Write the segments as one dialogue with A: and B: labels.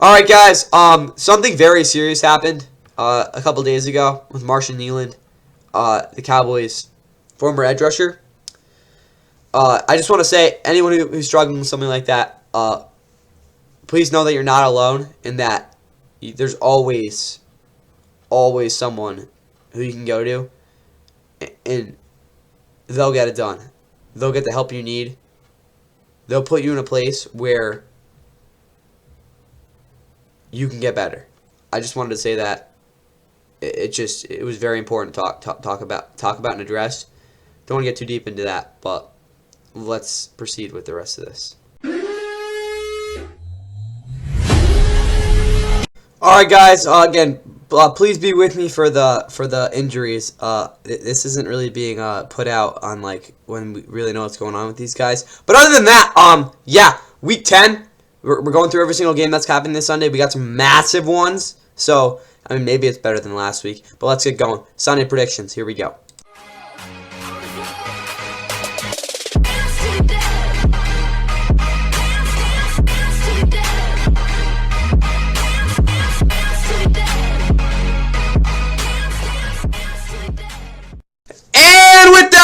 A: All right, guys. Something very serious happened a couple days ago with Marshawn Kneeland, the Cowboys' former edge rusher. I just want to say, anyone who's struggling with something like that, please know that you're not alone, and that there's always someone who you can go to, and they'll get it done. They'll get the help you need. They'll put you in a place where you can get better. I just wanted to say that it was very important to talk about and address. Don't want to get too deep into that, but let's proceed with the rest of this. All right, guys. Again, please be with me for the injuries. This isn't really being put out on like when we really know what's going on with these guys. But other than that, yeah, week 10. We're going through every single game that's happening this Sunday. We got some massive ones. So, I mean, maybe it's better than last week. But let's get going. Sunday predictions. Here we go.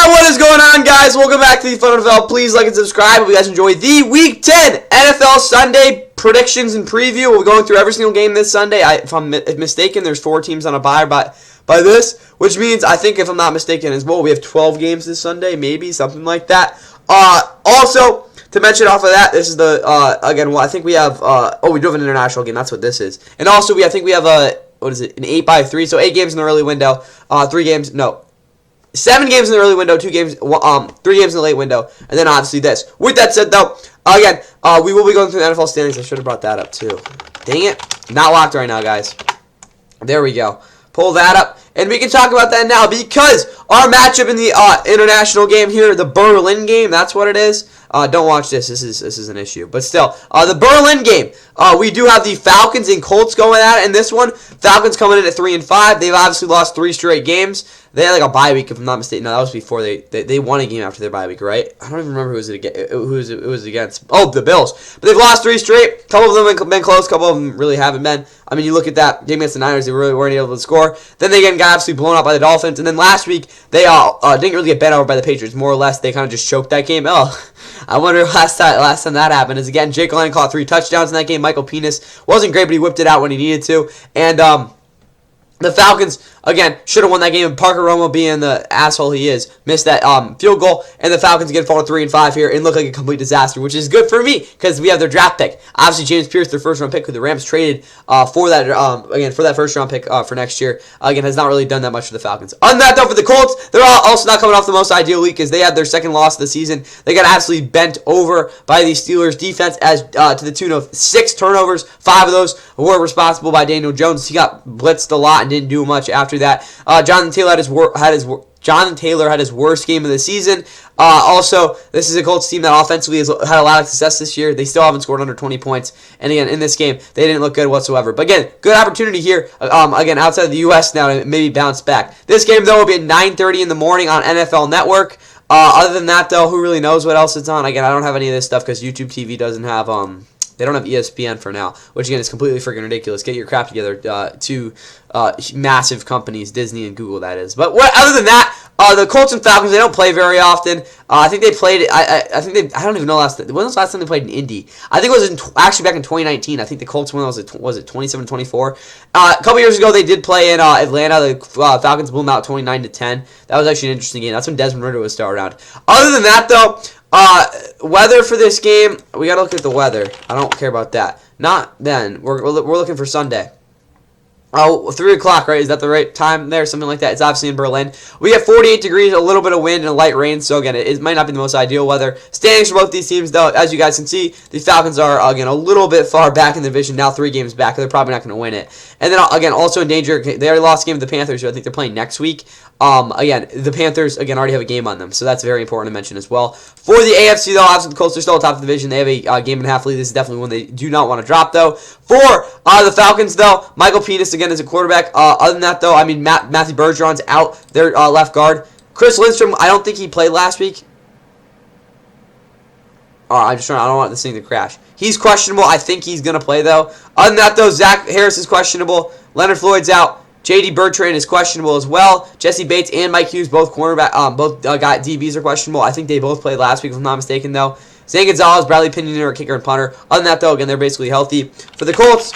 A: What is going on, guys? Welcome back to the Fun NFL. Please like and subscribe if you guys enjoy the Week 10 NFL Sunday predictions and preview. We're going through every single game this Sunday. If I'm mistaken, there's 4 teams on a bye by this, which means I think, if I'm not mistaken as well, we have 12 games this Sunday, maybe something like that. Also, to mention off of that, this is the again. Well, I think we have. We do have an international game. That's what this is. And also, I think we have what is it? An 8x3. So 8 games in the early window. 3 games. No. 7 games in the early window, 3 games in the late window, and then obviously this. With that said, though, again, we will be going through the NFL standings. I should have brought that up, too. Dang it. Not locked right now, guys. There we go. Pull that up, and we can talk about that now because our matchup in the international game here, the Berlin game, that's what it is. Don't watch this. This is an issue. But still, the Berlin game, we do have the Falcons and Colts going at it in this one. Falcons coming in at 3-5. They've obviously lost 3 straight games. They had like a bye week, if I'm not mistaken. No, that was before they won a game after their bye week, right? I don't even remember who it was against. Oh, the Bills. But they've lost 3 straight. A couple of them have been close. A couple of them really haven't been. I mean, you look at that game against the Niners, they really weren't able to score. Then they again got absolutely blown out by the Dolphins. And then last week, they didn't really get bent over by the Patriots. More or less, they kind of just choked that game. I wonder last time that happened is, again, Jake Glennon caught 3 touchdowns in that game. Michael Penis wasn't great, but he whipped it out when he needed to. And the Falcons, again, should have won that game. Parker Romo, being the asshole he is, missed that field goal. And the Falcons again fall to 3-5 here and look like a complete disaster, which is good for me because we have their draft pick. Obviously, James Pierce, their first-round pick, who the Rams traded for that first-round pick for next year, again, has not really done that much for the Falcons. Other than that, though, for the Colts, they're also not coming off the most ideal week because they had their second loss of the season. They got absolutely bent over by the Steelers' defense as to the tune of 6 turnovers. 5 of those were responsible by Daniel Jones. He got blitzed a lot and didn't do much after that. Jonathan Taylor had his worst game of the season. Also, this is a Colts team that offensively has had a lot of success this year. They still haven't scored under 20 points. And again, in this game, they didn't look good whatsoever. But again, good opportunity here, again, outside of the U.S. now to maybe bounce back. This game, though, will be at 9:30 in the morning on NFL Network. Other than that, though, who really knows what else it's on? Again, I don't have any of this stuff because YouTube TV doesn't have they don't have ESPN for now, which again is completely freaking ridiculous. Get your crap together. 2 massive companies, Disney and Google, that is. But other than that, the Colts and Falcons, they don't play very often. I think they played. I don't even know when was the last time they played in Indy. I think it was actually back in 2019. I think the Colts won. Was it 27-24? A couple years ago, they did play in Atlanta. The Falcons blew them out 29-10. That was actually an interesting game. That's when Desmond Ridder was still around. Other than that, though. Weather for this game, we gotta look at the weather. I don't care about that. Not then. We're looking for Sunday. 3 o'clock, right? Is that the right time there? Something like that. It's obviously in Berlin. We have 48 degrees, a little bit of wind, and a light rain. So, again, it might not be the most ideal weather. Standings for both these teams, though, as you guys can see, the Falcons are, again, a little bit far back in the division. Now 3 games back. They're probably not going to win it. And then, again, also in danger, they already lost a game to the Panthers, who I think they're playing next week. Again, the Panthers, again, already have a game on them. So that's very important to mention as well. For the AFC, though, obviously the Colts are still top of the division. They have a game and a half lead. This is definitely one they do not want to drop, though. For the Falcons, though, Michael Penis, again, is a quarterback. Other than that, though, I mean, Matthew Bergeron's out, their left guard. Chris Lindstrom, I don't think he played last week. I don't want this thing to crash. He's questionable. I think he's going to play, though. Other than that, though, Zach Harris is questionable. Leonard Floyd's out. J.D. Bertrand is questionable as well. Jesse Bates and Mike Hughes, both got DBs are questionable. I think they both played last week, if I'm not mistaken, though. Zane Gonzalez, Bradley Pinion are kicker and punter. Other than that, though, again, they're basically healthy. For the Colts,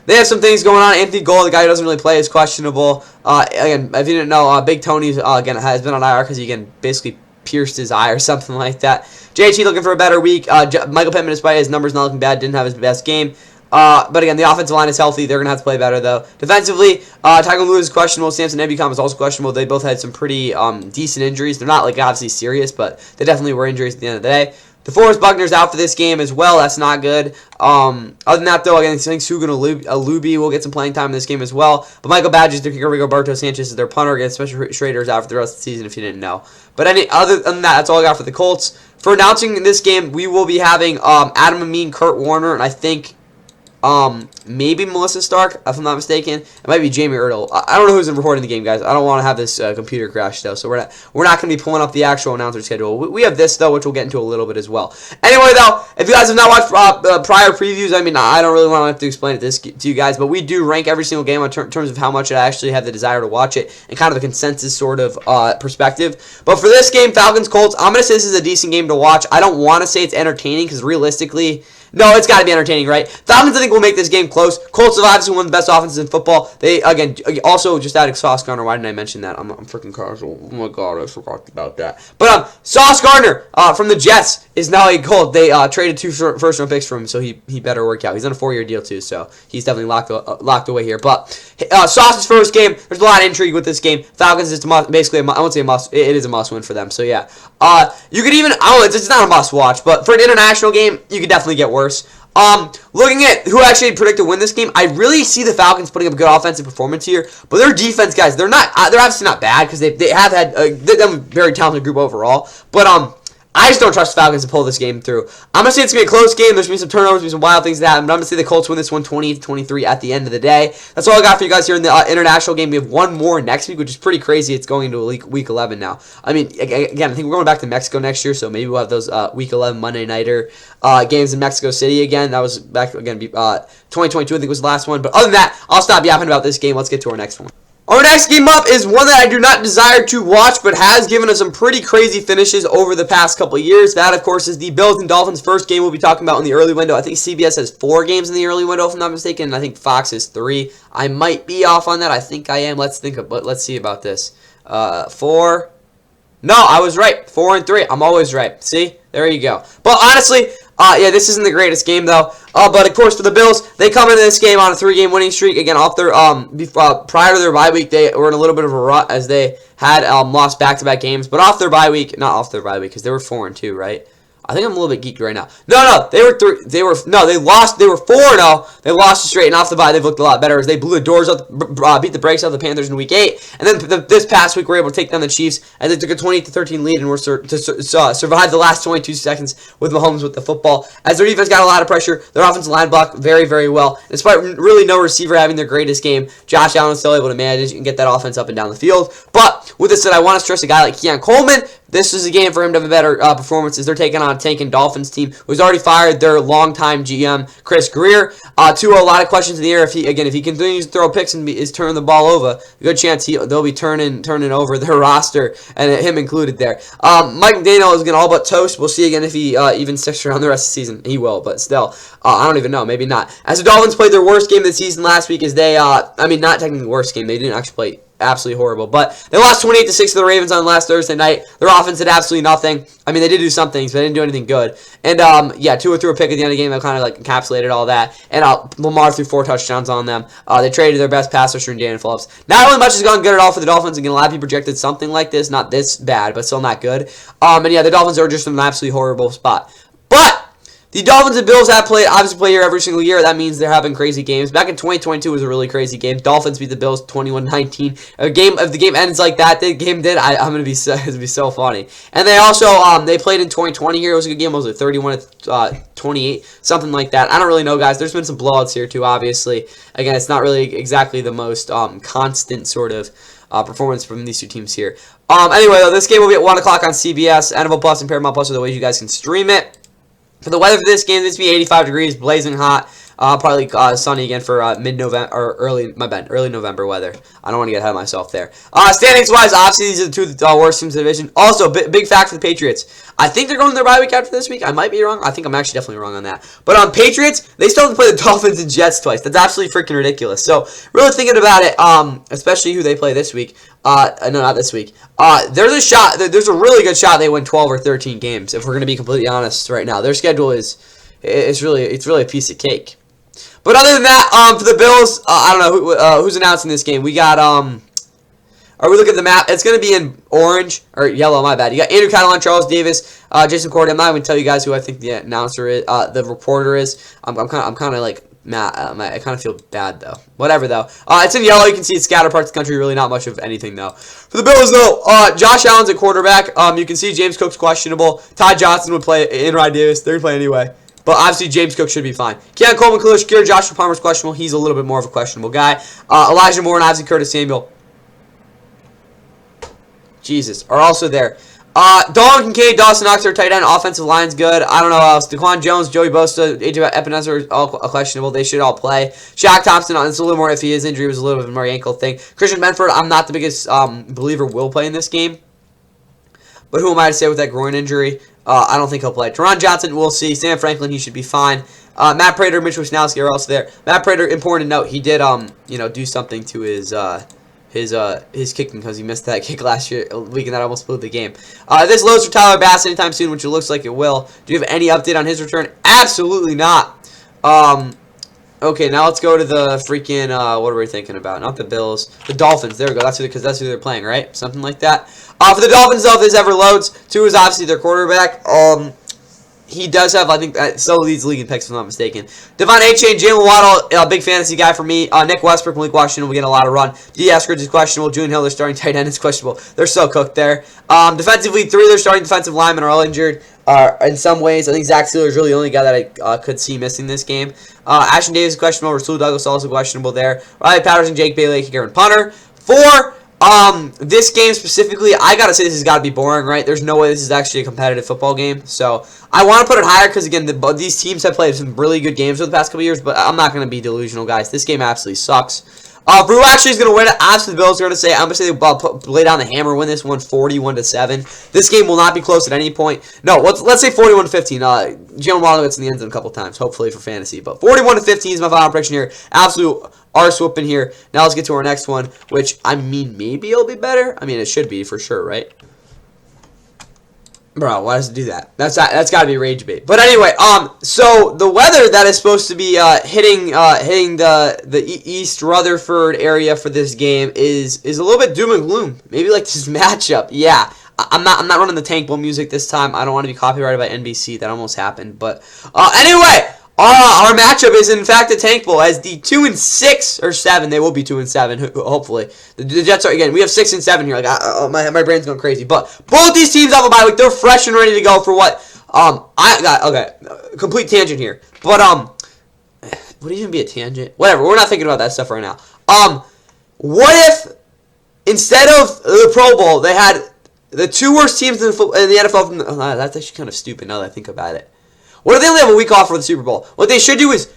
A: they have some things going on. Anthony Gold, the guy who doesn't really play, is questionable. Again, if you didn't know, Big Tony, again, has been on IR because he, again, basically pierced his eye or something like that. JHE looking for a better week. Michael Pittman, despite his numbers not looking bad, didn't have his best game. But again, the offensive line is healthy. They're going to have to play better, though. Defensively, Tyquan Lewis is questionable. Samson Ebukam is also questionable. They both had some pretty decent injuries. They're not, like, obviously serious, but they definitely were injuries at the end of the day. DeForest Buckner's out for this game as well. That's not good. Other than that, though, again, I think Sugan Alubi will get some playing time in this game as well. But Michael Badges, their kicker, Rigoberto Sanchez is their punter. Again, Spencer Schrader's out for the rest of the season, if you didn't know. But other than that, that's all I got for the Colts. For announcing this game, we will be having Adam Amin, Kurt Warner, and I think maybe Melissa Stark, if I'm not mistaken. It might be Jamie Ertl. I don't know who's recording the game, guys. I don't want to have this computer crash, though, so we're not going to be pulling up the actual announcer schedule. We have this, though, which we'll get into a little bit as well. Anyway, though, if you guys have not watched prior previews, I mean, I don't really want to have to explain this to you guys, but we do rank every single game in terms of how much I actually have the desire to watch it and kind of a consensus sort of perspective. But for this game, Falcons-Colts, I'm going to say this is a decent game to watch. I don't want to say it's entertaining because realistically, no, it's got to be entertaining, right? Falcons, I think, will make this game close. Colts have obviously one of the best offenses in football. They, again, also just added Sauce Gardner. Why didn't I mention that? I'm freaking casual. Oh, my God, I forgot about that. But Sauce Gardner from the Jets is now a Colt. They traded 2 first-round picks for him, so he better work out. He's on a 4-year deal, too, so he's definitely locked away here. But Sauce's first game, there's a lot of intrigue with this game. Falcons is basically, I won't say a must. It is a must-win for them, so yeah. You could even, it's not a must-watch, but for an international game, you could definitely get worse. Looking at who actually predicted to win this game, I really see the Falcons putting up a good offensive performance here. But their defense, guys, they're obviously not bad because they have had a very talented group overall. But I just don't trust the Falcons to pull this game through. I'm going to say it's going to be a close game. There's going to be some turnovers, some wild things that happen. But I'm going to say the Colts win this one 20-23 at the end of the day. That's all I got for you guys here in the international game. We have one more next week, which is pretty crazy. It's going into week 11 now. I mean, again, I think we're going back to Mexico next year, so maybe we'll have those week 11 Monday Nighter games in Mexico City again. That was back, again, 2022, I think was the last one. But other than that, I'll stop yapping about this game. Let's get to our next one. Our next game up is one that I do not desire to watch, but has given us some pretty crazy finishes over the past couple of years. That, of course, is the Bills and Dolphins first game we'll be talking about in the early window. I think CBS has 4 games in the early window, if I'm not mistaken, and I think Fox has 3. I might be off on that. I think I am. Let's see about this. 4. No, I was right. 4 and 3. I'm always right. See? There you go. But honestly, yeah, this isn't the greatest game, though. But, of course, for the Bills, they come into this game on a 3-game winning streak. Again, off their prior to their bye week, they were in a little bit of a rut as they had lost back-to-back games. But off their bye week, not off their bye week, because they were 4 and 2, right? I think I'm a little bit geeked right now. No, they lost. They were 4-0. They lost straight, and off the bye, they've looked a lot better as they blew the doors out, beat the brakes out of the Panthers in Week 8, and then this past week were able to take down the Chiefs as they took a 28-13 lead and were to survive the last 22 seconds with Mahomes with the football. As their defense got a lot of pressure, their offensive line blocked very, very well. Despite really no receiver having their greatest game, Josh Allen was still able to manage and get that offense up and down the field. But with this said, I want to stress a guy like Keon Coleman. This is a game for him to have a better performance as they're taking on a tanking Dolphins team who's already fired their longtime GM, Chris Greer. To a lot of questions in the air. If he continues to throw picks and is turning the ball over, a good chance they'll be turning over their roster, and him included there. Mike McDaniel is going to all but toast. We'll see again if he even sticks around the rest of the season. He will, but still, I don't even know. Maybe not. As the Dolphins played their worst game of the season last week, as they, I mean, not technically the worst game. They didn't actually play absolutely horrible, but they lost 28-6 to the Ravens on last Thursday night. Their offense did absolutely nothing. I mean, they did do some things, but they didn't do anything good. And yeah, Tua threw a pick at the end of the game that kind of like encapsulated all that. And Lamar threw 4 touchdowns on them. They traded their best pass rusher in Daniel Phillips. Not really much has gone good at all for the Dolphins. Again, a lot of people projected something like this, not this bad, but still not good. And yeah, the Dolphins are just in an absolutely horrible spot. But the Dolphins and Bills obviously play here every single year. That means they're having crazy games. Back in 2022 was a really crazy game. Dolphins beat the Bills 21-19. If the game ends like that, the game did. I'm gonna be so funny. And they also they played in 2020 here. It was a good game. It was like 31-28, something like that. I don't really know, guys. There's been some blowouts here too. Obviously, again, it's not really exactly the most constant sort of performance from these two teams here. Anyway, though, this game will be at 1 o'clock on CBS. NFL Plus and Paramount Plus are the ways you guys can stream it. For the weather for this game, this will be 85 degrees, blazing hot. Probably sunny again for mid-November or early November weather. I don't want to get ahead of myself there. Standings-wise, obviously these are the two worst teams in the division. Also, big fact for the Patriots. I think they're going to their bye week after this week. I might be wrong. I think I'm actually definitely wrong on that. But on Patriots, they still have to play the Dolphins and Jets twice. That's absolutely freaking ridiculous. So really thinking about it, especially who they play this week. No, not this week. There's a shot. There's a really good shot they win 12 or 13 games. If we're going to be completely honest right now, their schedule it's really a piece of cake. But other than that, for the Bills, I don't know who's announcing this game. We got are we looking at the map? It's going to be in orange or yellow. My bad. You got Andrew Catalan, Charles Davis, Jason Cordy. I'm not even tell you guys who I think the announcer is, the reporter is. I'm kind of like Matt. I kind of feel bad though. Whatever though. It's in yellow. You can see it's scattered parts of the country. Really not much of anything though. For the Bills though, Josh Allen's at quarterback. You can see James Cook's questionable. Ty Johnson would play in Ryan Davis. They're playing anyway. But obviously, James Cook should be fine. Keon Coleman, Khalil Shakir, Joshua Palmer's questionable. He's a little bit more of a questionable guy. Elijah Moore and obviously Curtis Samuel. Jesus, are also there. Dalton Kincaid, Dawson Knox, tight end. Offensive line's good. I don't know what else. Daquan Jones, Joey Bosa, AJ Epinesa are all questionable. They should all play. Shaq Thompson, it's a little more iffy. His injury was a little bit more ankle thing. Christian Benford, I'm not the biggest believer will play in this game. But who am I to say with that groin injury? I don't think he'll play. Teron Johnson, we'll see. Sam Franklin, he should be fine. Matt Prater, Mitch Wisnowski are also there. Matt Prater, important to note, he did do something to his kicking because he missed that kick last week and that almost blew the game. This loads for Tyler Bass anytime soon, which it looks like it will. Do you have any update on his return? Absolutely not. Okay, now let's go to the freaking, what are we thinking about? Not the Bills. The Dolphins. There we go. That's who they're playing, right? Something like that. For the Dolphins, though, if this ever loads, Tua is obviously their quarterback. He does have, I think, so leads the league in picks, if I'm not mistaken. Devon Achane, Jalen Waddle, big fantasy guy for me. Nick Westbrook, Malik Washington will get a lot of run. D. Eskridge is questionable. Julian Hill, their starting tight end, is questionable. They're so cooked there. Defensively, 3 of their starting defensive linemen are all injured. In some ways, I think Zach Sealer is really the only guy that I could see missing this game. Ashton Davis is questionable. Rasul Douglas also questionable there. Riley Patterson, Jake Bailey, Karen Punter. 4. This game specifically, I gotta say this has got to be boring, right? There's no way this is actually a competitive football game. So I want to put it higher because again, these teams have played some really good games over the past couple years. But I'm not gonna be delusional, guys. This game absolutely sucks. Brew actually is going to win it. Obviously, the Bills are going to say, I'm going to say they lay down the hammer, win this one 41-7. This game will not be close at any point. No, let's say 41-15. Jalen Waddle gets in the end zone a couple times, hopefully for fantasy. But 41-15 is my final prediction here. Absolute arse whooping here. Now let's get to our next one, which, I mean, maybe it'll be better. I mean, it should be for sure, right? Bro, why does it do that? That's got to be rage bait. But anyway, so the weather that is supposed to be hitting the East Rutherford area for this game is a little bit doom and gloom. Maybe like this matchup. Yeah, I'm not running the Tank Bull music this time. I don't want to be copyrighted by NBC. That almost happened. But anyway. Our matchup is in fact the Tank Bowl as the 2-6 or 7. They will be 2-7, hopefully. The Jets are again. We have 6 and 7 here. Like my brain's going crazy. But both these teams have a bye week. They're fresh and ready to go for what? I got okay. Complete tangent here. But would it even be a tangent? Whatever. We're not thinking about that stuff right now. What if instead of the Pro Bowl they had the 2 worst teams in the NFL? That's actually kind of stupid now that I think about it. What if they only have a week off for the Super Bowl? What they should do is,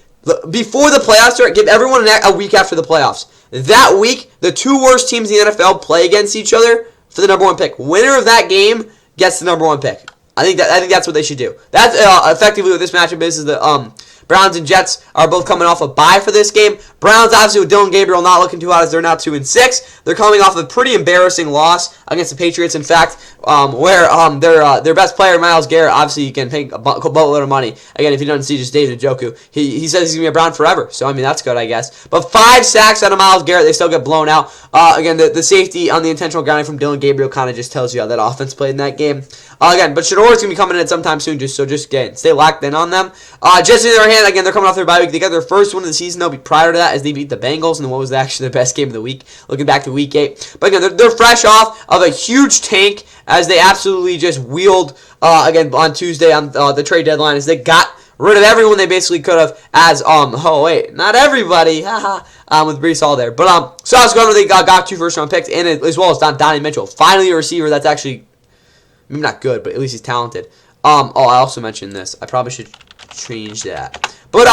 A: before the playoffs start, give everyone a week after the playoffs. That week, the 2 worst teams in the NFL play against each other for the #1 pick. Winner of that game gets the #1 pick. I think that's what they should do. That's effectively what this matchup is the Browns and Jets are both coming off a bye for this game. Browns, obviously, with Dylan Gabriel not looking too hot as they're now 2-6. They're coming off a pretty embarrassing loss against the Patriots, in fact, where their best player, Myles Garrett, obviously you can pay a boatload of money. Again, if you don't see just David Njoku, he says he's going to be a Brown forever. So, I mean, that's good, I guess. But 5 sacks out of Myles Garrett. They still get blown out. Again, the safety on the intentional grounding from Dylan Gabriel kind of just tells you how that offense played in that game. Again, but Shadour's going to be coming in at sometime soon, just again, stay locked in on them. Jets, on the other hand, again, they're coming off their bye week. They got their first win of the season, though, prior to that, as they beat the Bengals, and what was actually the best game of the week, looking back to Week 8. But again, they're fresh off of a huge tank, as they absolutely just wheeled, again, on Tuesday on the trade deadline, as they got rid of everyone they basically could have as, oh wait, not everybody, haha, with Breece Hall there. But, Sauce Gardner, they got 2 first-round picks, and as well as Donnie Mitchell. Finally a receiver that's actually, maybe not good, but at least he's talented. Oh, I also mentioned this. I probably should change that. But,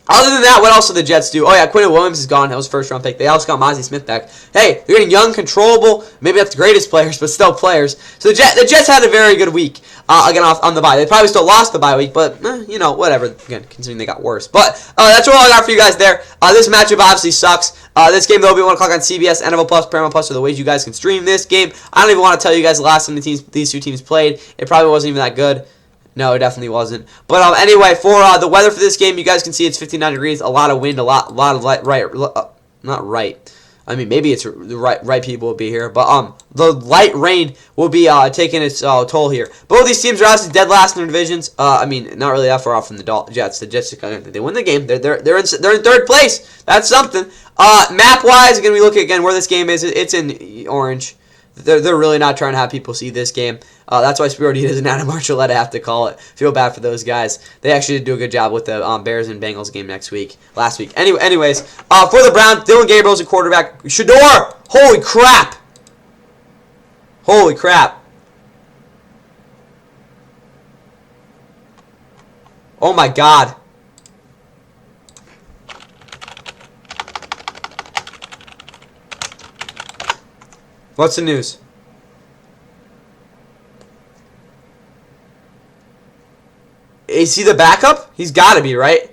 A: other than that, what else did the Jets do? Oh, yeah, Quinn Williams is gone. That was first-round pick. They also got Mozzie Smith back. Hey, they're getting young, controllable, maybe not the greatest players, but still players. So the Jets had a very good week, again, on the bye. They probably still lost the bye week, but, you know, whatever, again, considering they got worse. But that's all I got for you guys there. This matchup obviously sucks. This game, though, will be 1 o'clock on CBS, NFL Plus, Paramount Plus are the ways you guys can stream this game. I don't even want to tell you guys the last time these 2 teams played. It probably wasn't even that good. No, it definitely wasn't. But anyway, for the weather for this game, you guys can see it's 59 degrees, a lot of wind, a lot of light, not right. I mean, maybe it's the right people will be here, but the light rain will be taking its toll here. Both these teams are obviously dead last in their divisions. I mean, not really that far off from the Jets. The Jets, they win the game. They're in 3rd place. That's something. Map wise, again, we look at again where this game is. It's in orange. They're really not trying to have people see this game. That's why Spirody doesn't have Marshall, I have to call it. Feel bad for those guys. They actually did do a good job with the Bears and Bengals game last week. Anyways, for the Browns, Dylan Gabriel's a quarterback. Shador! Holy crap! Holy crap. Oh my god. What's the news? Is he the backup? He's got to be, right?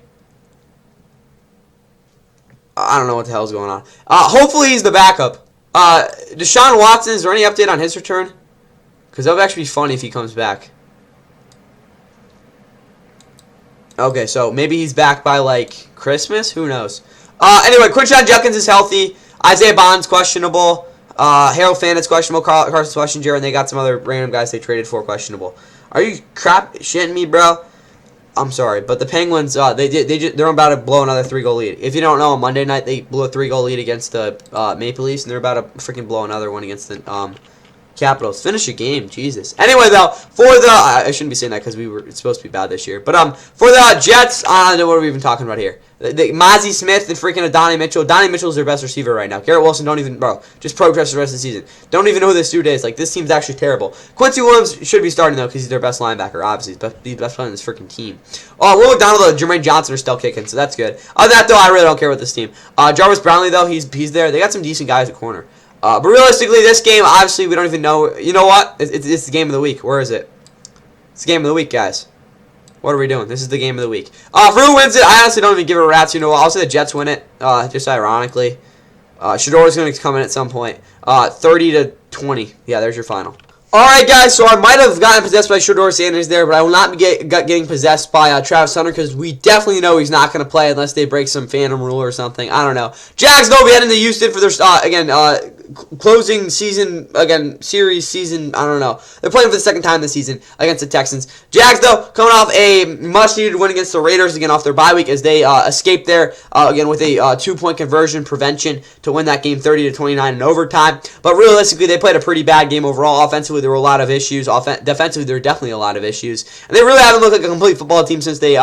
A: I don't know what the hell's going on. Hopefully he's the backup. Deshaun Watson, is there any update on his return? Because that would actually be funny if he comes back. Okay, so maybe he's back by, like, Christmas? Who knows? Anyway, Quinshon Judkins is healthy. Isaiah Bond's questionable. Harold Fan is questionable. Carson's questionable. And they got some other random guys they traded for questionable. Are you shitting me, bro? I'm sorry, but the Penguins, they're about to blow another 3-goal lead. If you don't know, on Monday night they blew a 3-goal lead against the Maple Leafs, and they're about to freaking blow another one against the Capitals. Finish a game, Jesus. Anyway, though, for the I shouldn't be saying that because it's supposed to be bad this year, but for the Jets, I don't know what are we even talking about here. Mozzie Smith and freaking Donnie Mitchell. Donnie Mitchell's their best receiver right now. Garrett Wilson, just progress the rest of the season. Don't even know who this dude is. Like, this team's actually terrible. Quincy Williams should be starting, though, because he's their best linebacker, obviously. He's the best player on this freaking team. Will McDonald and Jermaine Johnson are still kicking, so that's good. Other than that, though, I really don't care about this team. Jarvis Brownlee, though, he's there. They got some decent guys at corner. But realistically, this game, obviously, we don't even know. You know what? It's the game of the week. Where is it? It's the game of the week, guys. What are we doing? This is the game of the week. For who wins it, I honestly don't even give a rat's. You know what? I'll say the Jets win it, just ironically. Shador's going to come in at some point. 30-20. Yeah, there's your final. Alright, guys, so I might have gotten possessed by Shador Sanders there, but I will not be getting possessed by Travis Hunter because we definitely know he's not going to play unless they break some phantom rule or something. I don't know. Jags, though, be heading to Houston for their, closing season, series season, I don't know. They're playing for the second time this season against the Texans. Jags, though, coming off a much-needed win against the Raiders, again, off their bye week as they escaped there, again, with a 2-point conversion prevention to win that game 30-29 in overtime. But realistically, they played a pretty bad game overall. Offensively, there were a lot of issues. Defensively, there were definitely a lot of issues. And they really haven't looked like a complete football team since they,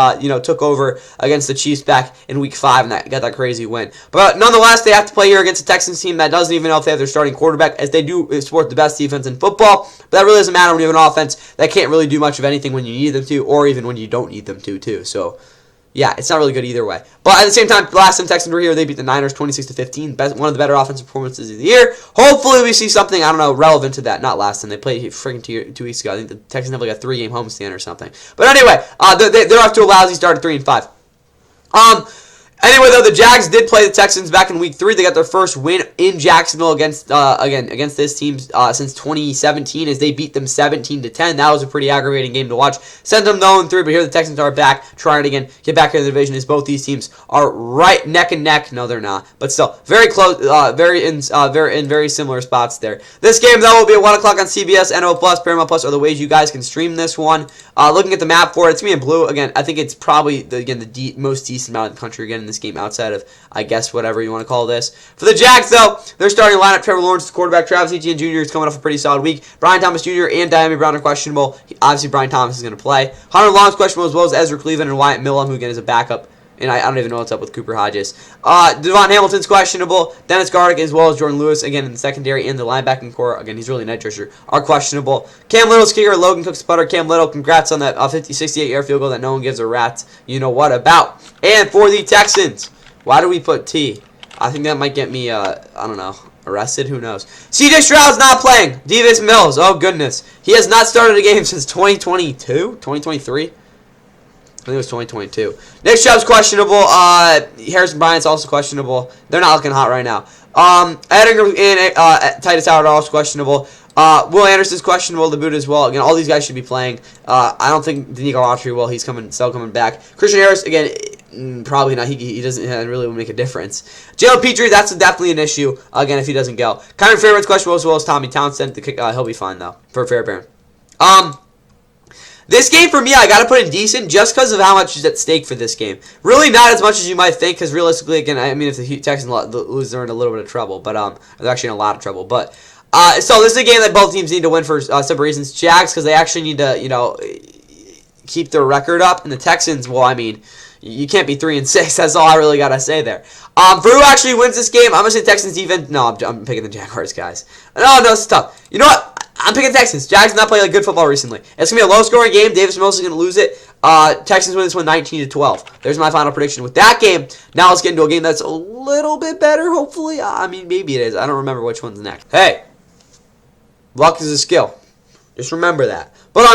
A: took over against the Chiefs back in Week 5 and got that crazy win. But nonetheless, they have to play here against a Texans team that doesn't even know if they have their starting quarterback, as they do support the best defense in football. But that really doesn't matter when you have an offense that can't really do much of anything when you need them to, or even when you don't need them to, too. So, yeah, it's not really good either way. But at the same time, the last time Texans were here, they beat the Niners 26-15. One of the better offensive performances of the year. Hopefully we see something, I don't know, relevant to that. Not last time. They played freaking 2 weeks ago. I think the Texans have like a 3-game homestand or something. But anyway, they're off to a lousy start at 3-5. Anyway, though, the Jags did play the Texans back in Week 3. They got their first win in Jacksonville against this team since 2017 as they beat them 17-10. That was a pretty aggravating game to watch. Sent them 0-3, but here the Texans are back, trying again, get back in the division as both these teams are right neck and neck. No, they're not, but still very close, in very similar spots there. This game, though, will be at 1 o'clock on CBS, NO Plus, Paramount Plus are the ways you guys can stream this one. Looking at the map for it, it's going to be in blue. Again, I think it's probably, the most decent amount of the country again in the this game outside of, I guess, whatever you want to call this. For the Jags, though, they're starting lineup. Trevor Lawrence, the quarterback. Travis Etienne Jr. is coming off a pretty solid week. Brian Thomas Jr. and Diami Brown are questionable. Obviously, Brian Thomas is going to play. Hunter Long's questionable, as well as Ezra Cleveland and Wyatt Millam, who again is a backup. And I don't even know what's up with Cooper Hodges. Devon Hamilton's questionable. Dennis Gardick, as well as Jordan Lewis, again, in the secondary and the linebacking core. Again, he's really an edge rusher, are questionable. Cam Little's kicker, Logan Cook's putter. Cam Little, congrats on that 68-yard field goal that no one gives a rat's you-know-what about. And for the Texans, why do we put T? I think that might get me, I don't know, arrested? Who knows? C.J. Stroud's not playing. Davis Mills, oh goodness. He has not started a game since 2022? 2023? I think it was 2022. Nick Chubb's questionable. Harrison Bryant's also questionable. They're not looking hot right now. Edinger and Titus Howard are also questionable. Will Anderson's questionable to boot as well. Again, all these guys should be playing. I don't think Danico Autry will. He's still coming back. Christian Harris, again, probably not. He doesn't really make a difference. Jalen Petrie, that's definitely an issue, again, if he doesn't go. Connor Fairbairn's questionable as well as Tommy Townsend. He'll be fine, though, for Fairbairn. This game, for me, I got to put in decent just because of how much is at stake for this game. Really not as much as you might think, because realistically, again, I mean, if the Texans lose, they're in a little bit of trouble. But they're actually in a lot of trouble. But so this is a game that both teams need to win for separate reasons. Jags, because they actually need to, keep their record up. And the Texans, well, I mean, you can't be 3-6. That's all I really got to say there. For who actually wins this game, I'm going to say Texans defense. No, I'm picking the Jaguars, guys. No, it's tough. You know what? I'm picking Texans. Jags have not played like good football recently. It's going to be a low-scoring game. Davis Mills is going to lose it. Texans win this one 19-12. There's my final prediction with that game. Now let's get into a game that's a little bit better, hopefully. I mean, maybe it is. I don't remember which one's next. Hey, luck is a skill. Just remember that. But,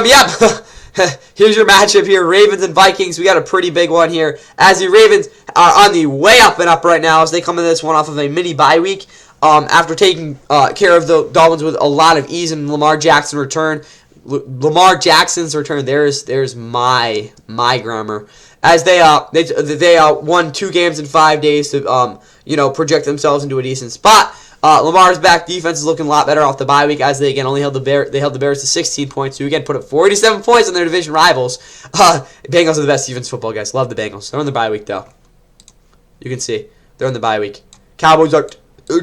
A: here's your matchup here. Ravens and Vikings. We got a pretty big one here. As the Ravens are on the way up and up right now as they come into this one off of a mini bye week. After taking care of the Dolphins with a lot of ease and Lamar Jackson's return, there's my grammar, as they won 2 games in 5 days to project themselves into a decent spot. Lamar's back. Defense is looking a lot better off the bye week, as they again only held the Bears to 16 points. So again, put up 47 points on their division rivals. Bengals are the best defense football, guys. Love the Bengals. They're on the bye week though. You can see they're on the bye week. Cowboys are.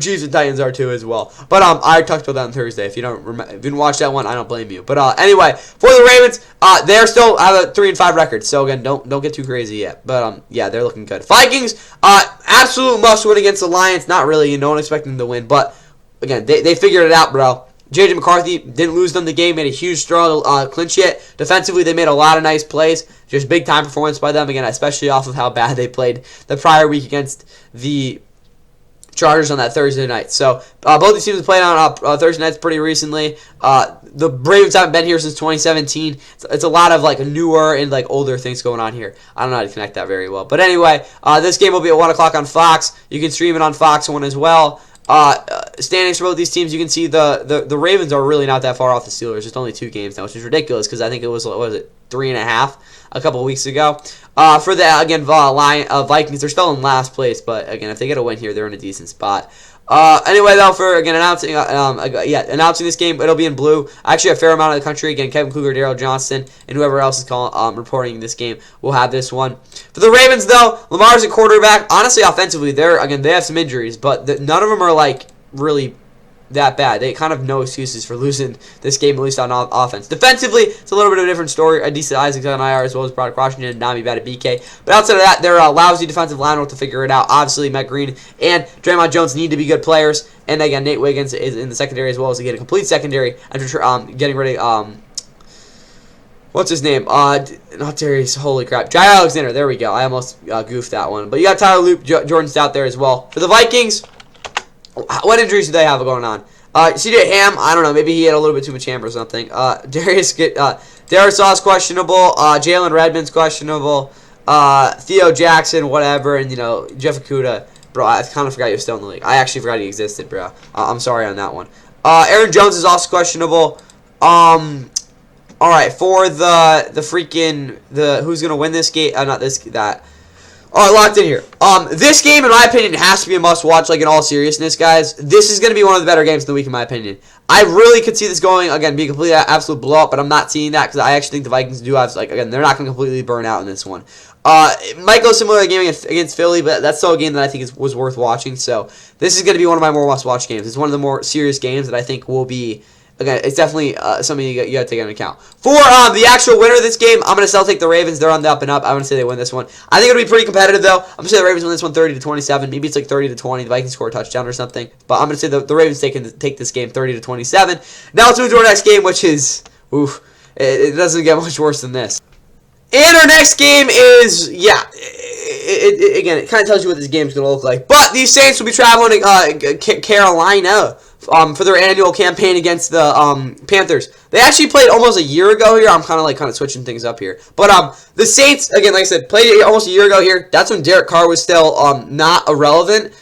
A: Chiefs and Titans are too as well. But I talked about that on Thursday. If you didn't watch that one, I don't blame you. But anyway, for the Ravens, they're still have a 3-5 record. So again, don't get too crazy yet. But yeah, they're looking good. Vikings, absolute must win against the Lions. Not really, no one expecting them to win. But again, they figured it out, bro. J.J. McCarthy didn't lose them the game. Made a huge struggle, clinch it. Defensively, they made a lot of nice plays. Just big time performance by them again, especially off of how bad they played the prior week against the Chargers on that Thursday night. So both these teams have played on Thursday nights pretty recently. The Ravens haven't been here since 2017. It's a lot of like newer and like older things going on here. I don't know how to connect that very well. But anyway, this game will be at 1 o'clock on Fox. You can stream it on Fox One as well. Standings for both these teams, you can see the Ravens are really not that far off the Steelers. It's only 2 games now, which is ridiculous because I think it was, 3.5 a couple of weeks ago. For the, again, Vikings, they're still in last place, but again, if they get a win here, they're in a decent spot. Anyway, though, for, again, announcing this game, it'll be in blue. Actually, a fair amount of the country, again, Kevin Kluger, Daryl Johnston, and whoever else is reporting this game will have this one. For the Ravens, though, Lamar's a quarterback. Honestly, offensively, they have some injuries, but none of them are, like, really that bad. They kind of no excuses for losing this game, at least on offense. Defensively, it's a little bit of a different story. Adisa Isaacs on IR, as well as Broderick Washington and Nami Bad at BK. But outside of that, they're a lousy defensive line to figure it out. Obviously, Matt Green and Draymond Jones need to be good players. And again, Nate Wiggins is in the secondary as well as to get a complete secondary after getting rid of what's his name? Not Darius. Holy crap. Jai Alexander. There we go. I almost goofed that one. But you got Tyler Loop, Jordan Stout there as well. For the Vikings, what injuries do they have going on? C.J. Ham, I don't know. Maybe he had a little bit too much ham or something. Darius Saw's questionable. Jalen Redmond's questionable. Theo Jackson, whatever. And, Jeff Okudah. Bro, I kind of forgot he was still in the league. I actually forgot he existed, bro. I'm sorry on that one. Aaron Jones is also questionable. All right, for the who's gonna win this game? All right, locked in here. This game, in my opinion, has to be a must-watch, like, in all seriousness, guys. This is going to be one of the better games of the week, in my opinion. I really could see this going, again, be a complete absolute blowout, but I'm not seeing that because I actually think the Vikings do have, like, again, they're not going to completely burn out in this one. It might go similar to the game against Philly, but that's still a game that I think was worth watching. So this is going to be one of my more must-watch games. It's one of the more serious games that I think will be, again, it's definitely something you got to take into account. For the actual winner of this game, I'm going to still take the Ravens. They're on the up and up. I'm going to say they win this one. I think it'll be pretty competitive, though. I'm going to say the Ravens win this one 30-27. Maybe it's like 30-20. The Vikings score a touchdown or something. But I'm going to say the Ravens take this game 30-27. Now let's move to our next game, which is, oof, it doesn't get much worse than this. And our next game is, yeah, again, it kind of tells you what this game is going to look like. But these Saints will be traveling to Carolina for their annual campaign against the Panthers. They actually played almost a year ago here. I'm kind of switching things up here. But the Saints, again, like I said, played almost a year ago here. That's when Derek Carr was still not irrelevant.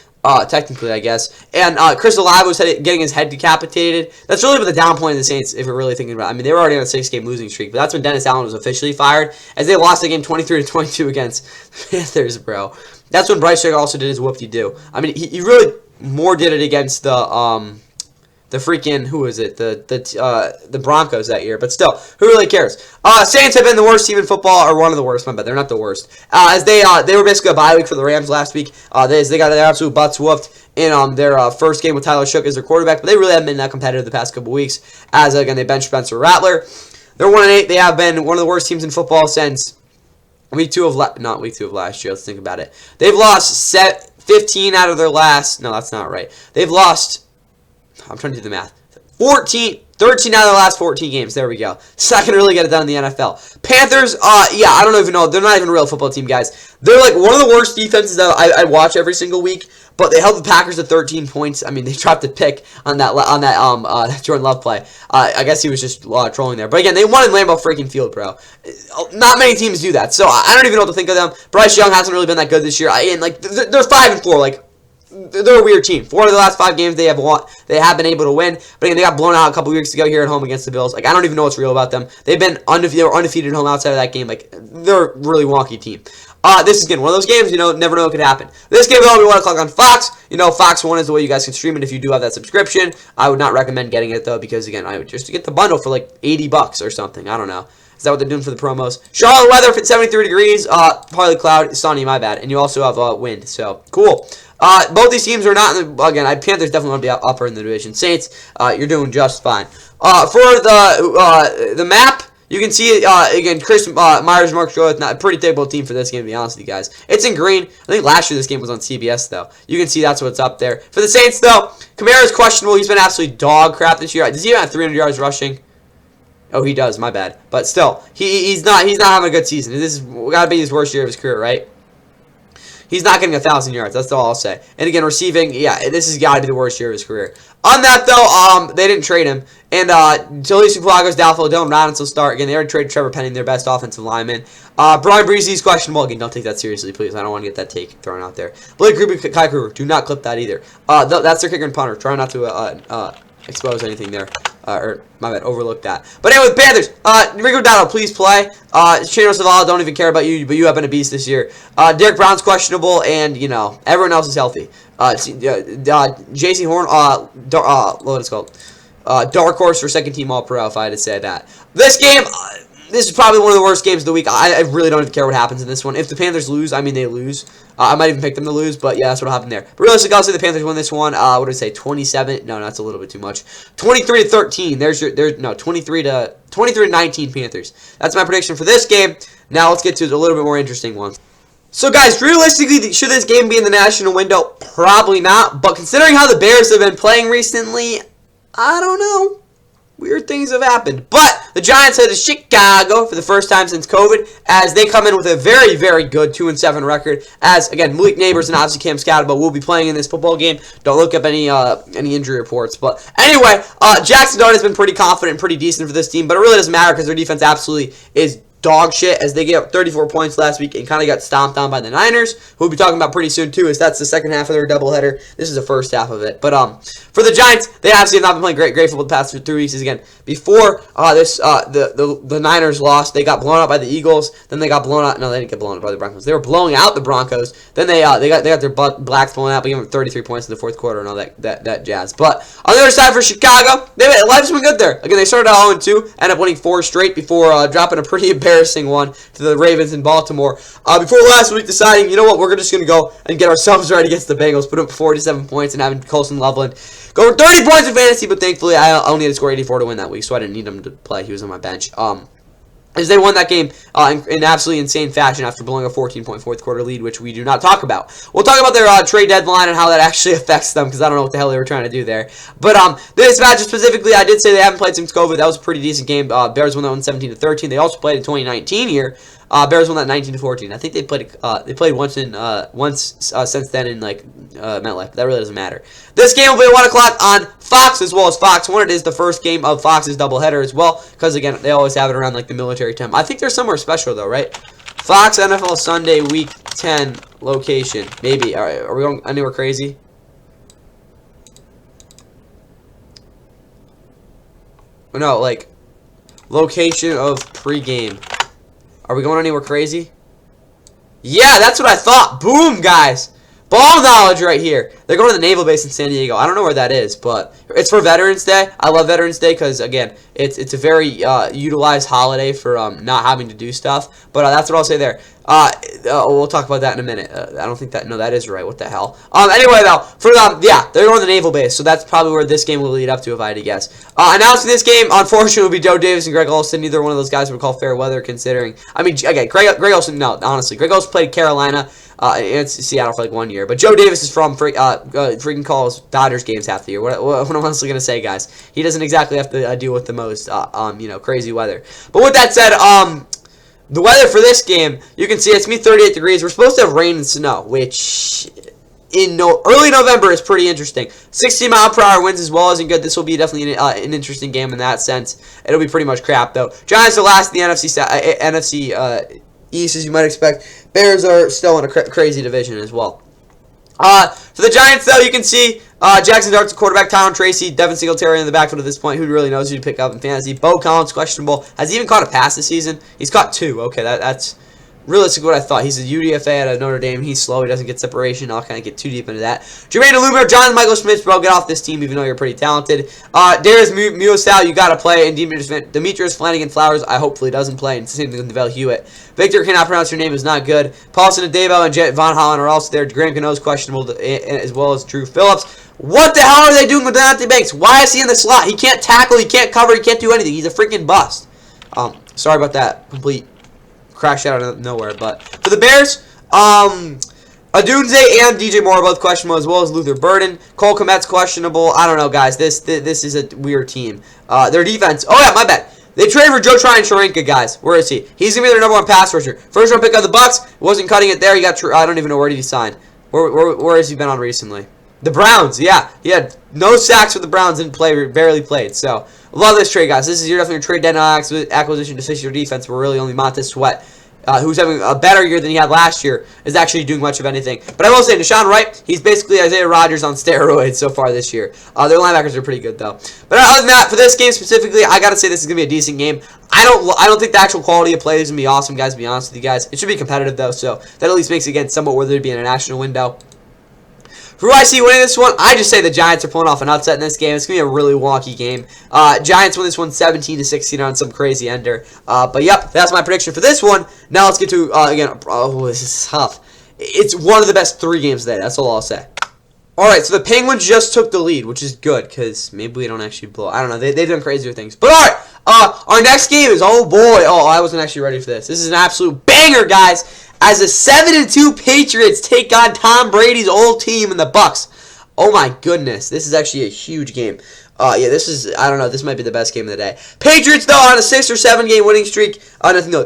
A: Technically, I guess. And Chris Olave was getting his head decapitated. That's really the down point of the Saints, if we're really thinking about it. I mean, they were already on a 6-game losing streak, but that's when Dennis Allen was officially fired, as they lost the game 23-22 against the Panthers, bro. That's when Bryce Young also did his whoop-de-doo. I mean, he really more did it against the freaking, who is it? The Broncos that year. But still, who really cares? Saints have been the worst team in football, or one of the worst, my bad. They're not the worst. As they were basically a bye week for the Rams last week. They got their absolute butts whooped in their first game with Tyler Shook as their quarterback. But they really haven't been that competitive the past couple weeks. As, again, they benched Spencer Rattler. They're 1-8. They have been one of the worst teams in football since week 2 of last year. Let's think about it. They've lost 15 out of their last. No, that's not right. They've lost. I'm trying to do the math. 13 out of the last 14 games. There we go. So I can really get it done in the NFL. Panthers, yeah, I don't even know. They're not even a real football team, guys. They're like one of the worst defenses that I watch every single week. But they held the Packers to 13 points. I mean, they dropped a pick on that Jordan Love play. I guess he was just trolling there. But again, they won in Lambeau freaking Field, bro. Not many teams do that. So I don't even know what to think of them. Bryce Young hasn't really been that good this year. And like they're 5-4. Like, they're a weird team. 4 of the last 5 games they have won. They have been able to win. But again, they got blown out a couple weeks ago here at home against the Bills. Like, I don't even know what's real about them. They've been undefeated at home outside of that game. Like, they're a really wonky team. This is, again, one of those games, never know what could happen. This game will be 1 o'clock on Fox. Fox 1 is the way you guys can stream it if you do have that subscription. I would not recommend getting it, though, because, again, I would just get the bundle for, like, $80 or something. I don't know. Is that what they're doing for the promos? Charlotte weather for 73 degrees. Partly cloud, sunny, my bad. And you also have wind, so cool. Both these teams are not in the, again, Panthers definitely want to be upper in the division. Saints, you're doing just fine. For the map, you can see, again, Chris Myers, Mark Stroh, not a pretty typical team for this game, to be honest with you guys. It's in green. I think last year this game was on CBS, though. You can see that's what's up there. For the Saints, though, Kamara's questionable. He's been absolutely dog crap this year. Does he even have 300 yards rushing? Oh, he does. My bad. But still, he's not having a good season. This is gotta be his worst year of his career, right? He's not getting 1,000 yards. That's all I'll say. And again, receiving, yeah, this has got to be the worst year of his career. On that, though, they didn't trade him. And Talisa Flacco's doubtful. Dylan Robinson will start. Again, they already traded Trevor Penning, their best offensive lineman. Brian Breezy's questionable. Again, don't take that seriously, please. I don't want to get that take thrown out there. Blake Gruby, Kai Kruger, do not clip that either. That's their kicker and punter. Try not to expose anything there. Or, my bad, overlook that. But anyway, with Panthers, Rico Dowdle, please play. Chino Zavala, don't even care about you, but you have been a beast this year. Derek Brown's questionable, and, everyone else is healthy. J.C. Horn, what is it called? Dark horse for second team All-Pro, if I had to say that. This game, this is probably one of the worst games of the week. I really don't even care what happens in this one. If the Panthers lose, I mean, they lose. I might even pick them to lose, but yeah, that's what happened there. But realistically, I'll say the Panthers win this one. What did I say? 27? No, that's a little bit too much. 23-13. No, 23-19 Panthers. That's my prediction for this game. Now let's get to a little bit more interesting ones. So guys, realistically, should this game be in the national window? Probably not. But considering how the Bears have been playing recently, I don't know. Weird things have happened. But the Giants head to Chicago for the first time since COVID as they come in with a very, very good 2-7 record. As, again, Malik Neighbors and obviously Cam Scatterbo will be playing in this football game. Don't look up any injury reports. But anyway, Jackson Dart has been pretty confident and pretty decent for this team. But it really doesn't matter because their defense absolutely is dog shit as they gave up 34 points last week and kind of got stomped on by the Niners, who we'll be talking about pretty soon too, as that's the second half of their doubleheader. This is the first half of it. But for the Giants, they obviously have not been playing great football the past 3 weeks. Again, before the Niners lost, they got blown out by the Eagles. Then they got blown out. No, they didn't get blown out by the Broncos. They were blowing out the Broncos. Then they got their blacks blown out, but gave them 33 points in the fourth quarter and all that jazz. But on the other side for Chicago, life's been good there. Again, they started out 0-2, ended up winning 4 straight before dropping a pretty embarrassing one to the Ravens in Baltimore. Before last week, deciding, you know what, we're just going to go and get ourselves right against the Bengals, put up 47 points, and having Colson Loveland go for 30 points in fantasy, but thankfully I only had to score 84 to win that week, so I didn't need him to play. He was on my bench. As they won that game in absolutely insane fashion after blowing a 14-point fourth quarter lead, which we do not talk about. We'll talk about their trade deadline and how that actually affects them, because I don't know what the hell they were trying to do there. But this match specifically, I did say they haven't played since COVID. That was a pretty decent game. Bears won that one 17-13. They also played in 2019 here. Bears won that 19-14. I think they played once since then in MetLife. That really doesn't matter. This game will be at 1 o'clock on Fox as well as Fox 1. It is the first game of Fox's doubleheader as well, because again they always have it around the military time. I think there's somewhere special though, right? Fox NFL Sunday Week 10 location. Maybe. All right, are we going anywhere crazy? No, location of pregame. Are we going anywhere crazy? Yeah, that's what I thought. Boom, guys. Ball knowledge right here. They're going to the Naval Base in San Diego. I don't know where that is, but it's for Veterans Day. I love Veterans Day because, again, it's a very utilized holiday for not having to do stuff. But that's what I'll say there. We'll talk about that in a minute. I don't think that... No, that is right. What the hell? Anyway, though, for yeah, they're going to the Naval Base, so that's probably where this game will lead up to, if I had to guess. Announcing this game, unfortunately, will be Joe Davis and Greg Olsen. Neither one of those guys would call fair weather, considering... I mean, again, Greg Olsen, no, honestly. Greg Olsen played Carolina and Seattle for 1 year. But Joe Davis is from freaking calls Dodgers games half the year. What am I honestly going to say, guys? He doesn't exactly have to deal with the most, crazy weather. But with that said, the weather for this game, you can see it's me 38 degrees. We're supposed to have rain and snow, which in early November is pretty interesting. 60-mile-per-hour winds as well isn't good. This will be definitely an interesting game in that sense. It'll be pretty much crap, though. Giants are last in the NFC East, as you might expect. Bears are still in a crazy division as well. For the Giants, though, you can see Jackson Dart's quarterback, Tom Tracy, Devin Singletary in the backfield at this point. Who really knows who to pick up in fantasy? Bo Collins, questionable. Has he even caught a pass this season? He's caught 2. Okay, that's realistically what I thought. He's a UDFA at Notre Dame. He's slow. He doesn't get separation. I'll kind of get too deep into that. Jermaine Alumer, John Michael Smith, bro, get off this team even though you're pretty talented. Darius Muasau, you got to play. And Demetrius Flanagan-Flowers, I hopefully doesn't play. And same thing with Neville Hewitt. Victor, cannot pronounce your name, is not good. Paulson Adebo and Jet Von Holland are also there. Graham Cano's questionable, as well as Drew Phillips. What the hell are they doing with Deontay Banks? Why is he in the slot? He can't tackle, he can't cover, he can't do anything. He's a freaking bust. Sorry about that. Complete crash out of nowhere. But for the Bears, Adunze and DJ Moore are both questionable, as well as Luther Burden. Cole Kmet's questionable. I don't know, guys. This is a weird team. Their defense. Oh, yeah, my bad. They traded for Joe Tryon-Sharenka, guys. Where is he? He's going to be their #1 pass rusher. First round pick of the Bucks. Wasn't cutting it there. He got... I don't even know where did he sign. Where has he been on recently? The Browns, yeah. He had no sacks with the Browns, didn't play, barely played. So, love this trade, guys. This is your definitely trade deadline acquisition to fix your defense. We're really only Montez Sweat, who's having a better year than he had last year, is actually doing much of anything. But I will say, Deshaun Wright, he's basically Isaiah Rodgers on steroids so far this year. Their linebackers are pretty good, though. But other than that, for this game specifically, I got to say this is going to be a decent game. I don't think the actual quality of play is going to be awesome, guys, to be honest with you guys. It should be competitive, though, so that at least makes it, again, somewhat worthy to be in a national window. For who I see winning this one, I just say the Giants are pulling off an upset in this game. It's going to be a really wonky game. Giants win this one 17-16 on some crazy ender. But, yep, that's my prediction for this one. Now let's get to, again, oh, this is tough. It's one of the best 3 games today. That's all I'll say. Alright, so the Penguins just took the lead, which is good, because maybe we don't actually blow. I don't know. They've done crazier things. But, alright, our next game is, oh, boy. Oh, I wasn't actually ready for this. This is an absolute banger, guys. As the 7-2 Patriots take on Tom Brady's old team in the Bucks. Oh my goodness, this is actually a huge game. Yeah, this is, I don't know, this might be the best game of the day. Patriots, though, on a 6 or 7 game winning streak. Nothing, no,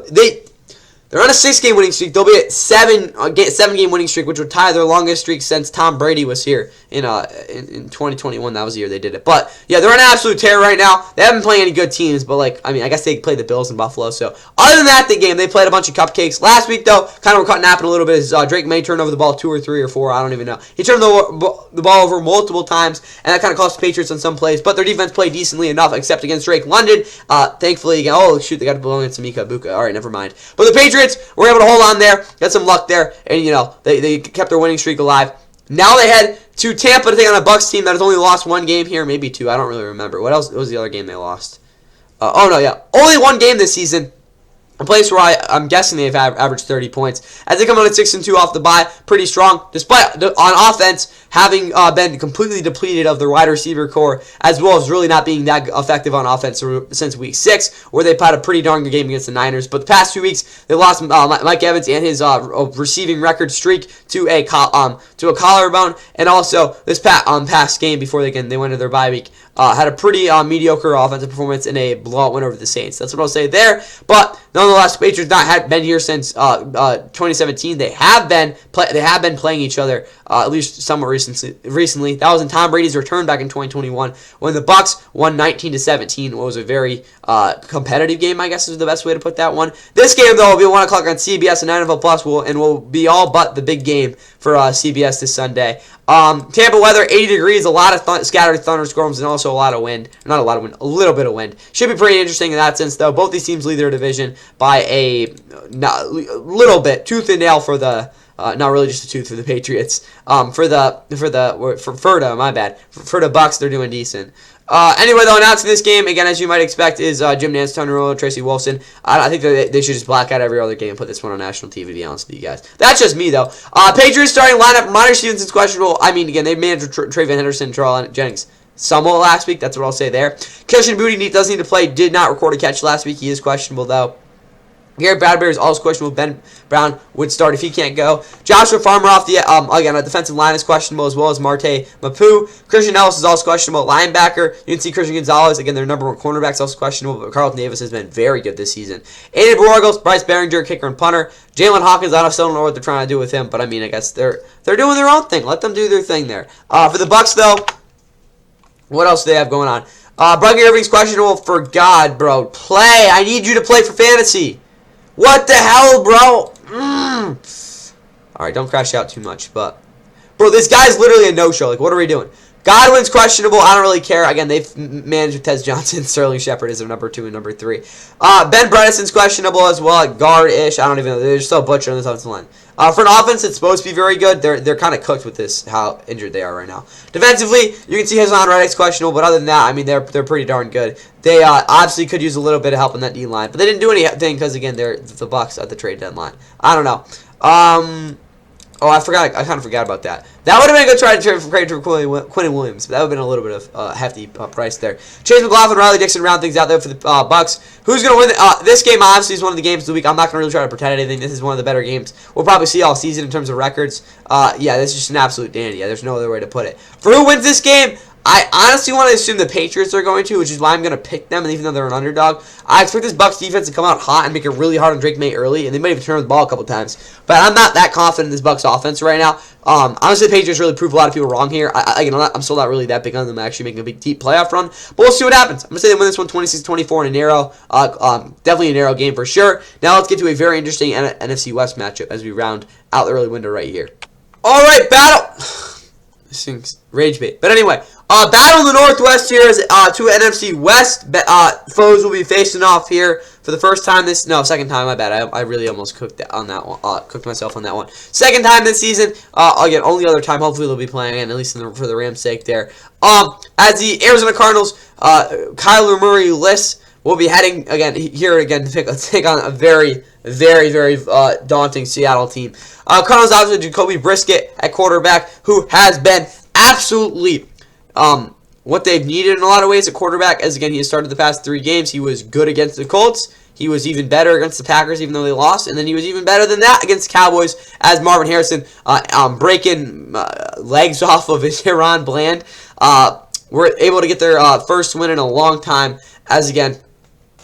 A: They're on a 6-game winning streak. They'll be at 7-game winning streak, which would tie their longest streak since Tom Brady was here in 2021. That was the year they did it. But yeah, they're on an absolute tear right now. They haven't been playing any good teams, but like, I mean, I guess they played the Bills in Buffalo. So other than that, they played a bunch of cupcakes. Last week though, kind of were caught napping a little bit. As Drake May turned over the ball 2 or 3 or 4. I don't even know. He turned the ball over multiple times, and that kind of cost the Patriots on some plays. But their defense played decently enough, except against Drake London. Thankfully, again, oh shoot, they got to belong against Mika Ibuka. All right, never mind. But the Patriots were able to hold on there, got some luck there, and you know they kept their winning streak alive. Now they head to Tampa to take on a Bucs team that has only lost 1 game here, maybe 2. I don't really remember. What else was the other game they lost? Only 1 game this season. A place where I'm guessing they've averaged 30 points. As they come out at 6-2 off the bye, pretty strong. Despite, on offense, having been completely depleted of their wide receiver core, as well as really not being that effective on offense since week 6, where they had a pretty darn good game against the Niners. But the past 2 weeks, they lost Mike Evans and his receiving record streak to a collarbone, and also this past game before they went to their bye week, had a pretty mediocre offensive performance in a blowout win over the Saints. That's what I'll say there. But nonetheless, the Patriots have been here since 2017. They have been playing each other at least somewhat recently. That was in Tom Brady's return back in 2021 when the Bucs won 19-17. What was a very competitive game, I guess is the best way to put that one. This game though will be 1 o'clock on CBS and NFL Plus, and will be all but the big game for CBS this Sunday. Tampa weather, 80 degrees, a lot of scattered thunderstorms, and also a lot of wind. Not a lot of wind, a little bit of wind. Should be pretty interesting in that sense, though. Both these teams lead their division by a little bit, tooth and nail for the. Not really just a tooth for the Patriots. For the Bucs, they're doing decent. Anyway, though, announcing this game, again, as you might expect, is Jim Nantz, Tony Romo, Tracy Wolfson. I think they should just black out every other game and put this one on national TV, to be honest with you guys. That's just me, though. Patriots starting lineup, Minor Stevenson's questionable. I mean, again, they managed Trey Van Henderson, Terrell Jennings somewhat last week. That's what I'll say there. Christian Boutte does need to play. Did not record a catch last week. He is questionable, though. Garrett Bradbury is also questionable. Ben Brown would start if he can't go. Joshua Farmer off the again, a defensive line is questionable, as well as Marte Mapu. Christian Ellis is also questionable. Linebacker, you can see Christian Gonzalez, again, their number 1 cornerback, is also questionable, but Carlton Davis has been very good this season. Aiden Borregos, Bryce Behringer, kicker and punter. Jalen Hawkins, I don't know what they're trying to do with him, but I mean, I guess they're doing their own thing. Let them do their thing there. For the Bucs, though, what else do they have going on? Buggy Irving's questionable. For God, bro, play. I need you to play for fantasy. What the hell, bro? Alright, don't crash out too much, but... Bro, this guy's literally a no-show. Like, what are we doing? Godwin's questionable. I don't really care. Again, they've managed with Tez Johnson. Sterling Shepard is their number 2 and number 3. Ben Bredesen's questionable as well. Like guard-ish. I don't even know. They're so butchered on this offensive line. For an offense that's supposed to be very good, they're kind of cooked with this, how injured they are right now. Defensively, you can see Hassan Reddick's questionable, but other than that, I mean, they're pretty darn good. They obviously could use a little bit of help in that D-line, but they didn't do anything because, again, they're the Bucs at the trade deadline. I don't know. I forgot. I kind of forgot about that. That would have been a good trade for Quentin Williams, but that would have been a little bit of a hefty price there. Chase McLaughlin, Riley Dixon round things out there for the Bucs. Who's going to win? This game, obviously, is one of the games of the week. I'm not going to really try to pretend anything. This is one of the better games we'll probably see all season in terms of records. Yeah, this is just an absolute dandy. Yeah, there's no other way to put it. For who wins this game, I honestly want to assume the Patriots are going to, which is why I'm going to pick them, and even though they're an underdog. I expect this Bucs defense to come out hot and make it really hard on Drake May early, and they might even turn the ball a couple times. But I'm not that confident in this Bucs offense right now. Honestly, the Patriots really prove a lot of people wrong here. I'm still not really that big on them actually making a big, deep playoff run, but we'll see what happens. I'm going to say they win this one 26-24 in a narrow, definitely a narrow game for sure. Now let's get to a very interesting NFC West matchup as we round out the early window right here. All right, battle. This thing's rage bait. But anyway, battle in the Northwest here is two NFC West foes will be facing off here for the first time second time, my bad. I really almost cooked on that one. Cooked myself on that one. Second time this season. Again, only other time. Hopefully they'll be playing again, at least for the Rams' sake there. As the Arizona Cardinals, Kyler Murray-less will be heading to take on a very, very, very daunting Seattle team. Cardinals obviously Jacoby Brisket at quarterback, who has been absolutely what they've needed in a lot of ways at quarterback. As again, he has started the past 3 games. He was good against the Colts. He was even better against the Packers, even though they lost. And then he was even better than that against the Cowboys, as Marvin Harrison breaking legs off of his Heron Bland. Were able to get their first win in a long time. As again,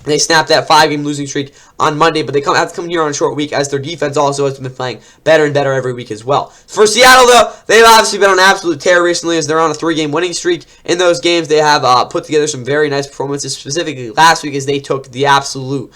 A: They snapped that 5-game losing streak on Monday, but they have to come here on a short week as their defense also has been playing better and better every week as well. For Seattle, though, they've obviously been on an absolute tear recently as they're on a 3-game winning streak. In those games, they have put together some very nice performances, specifically last week as they took the absolute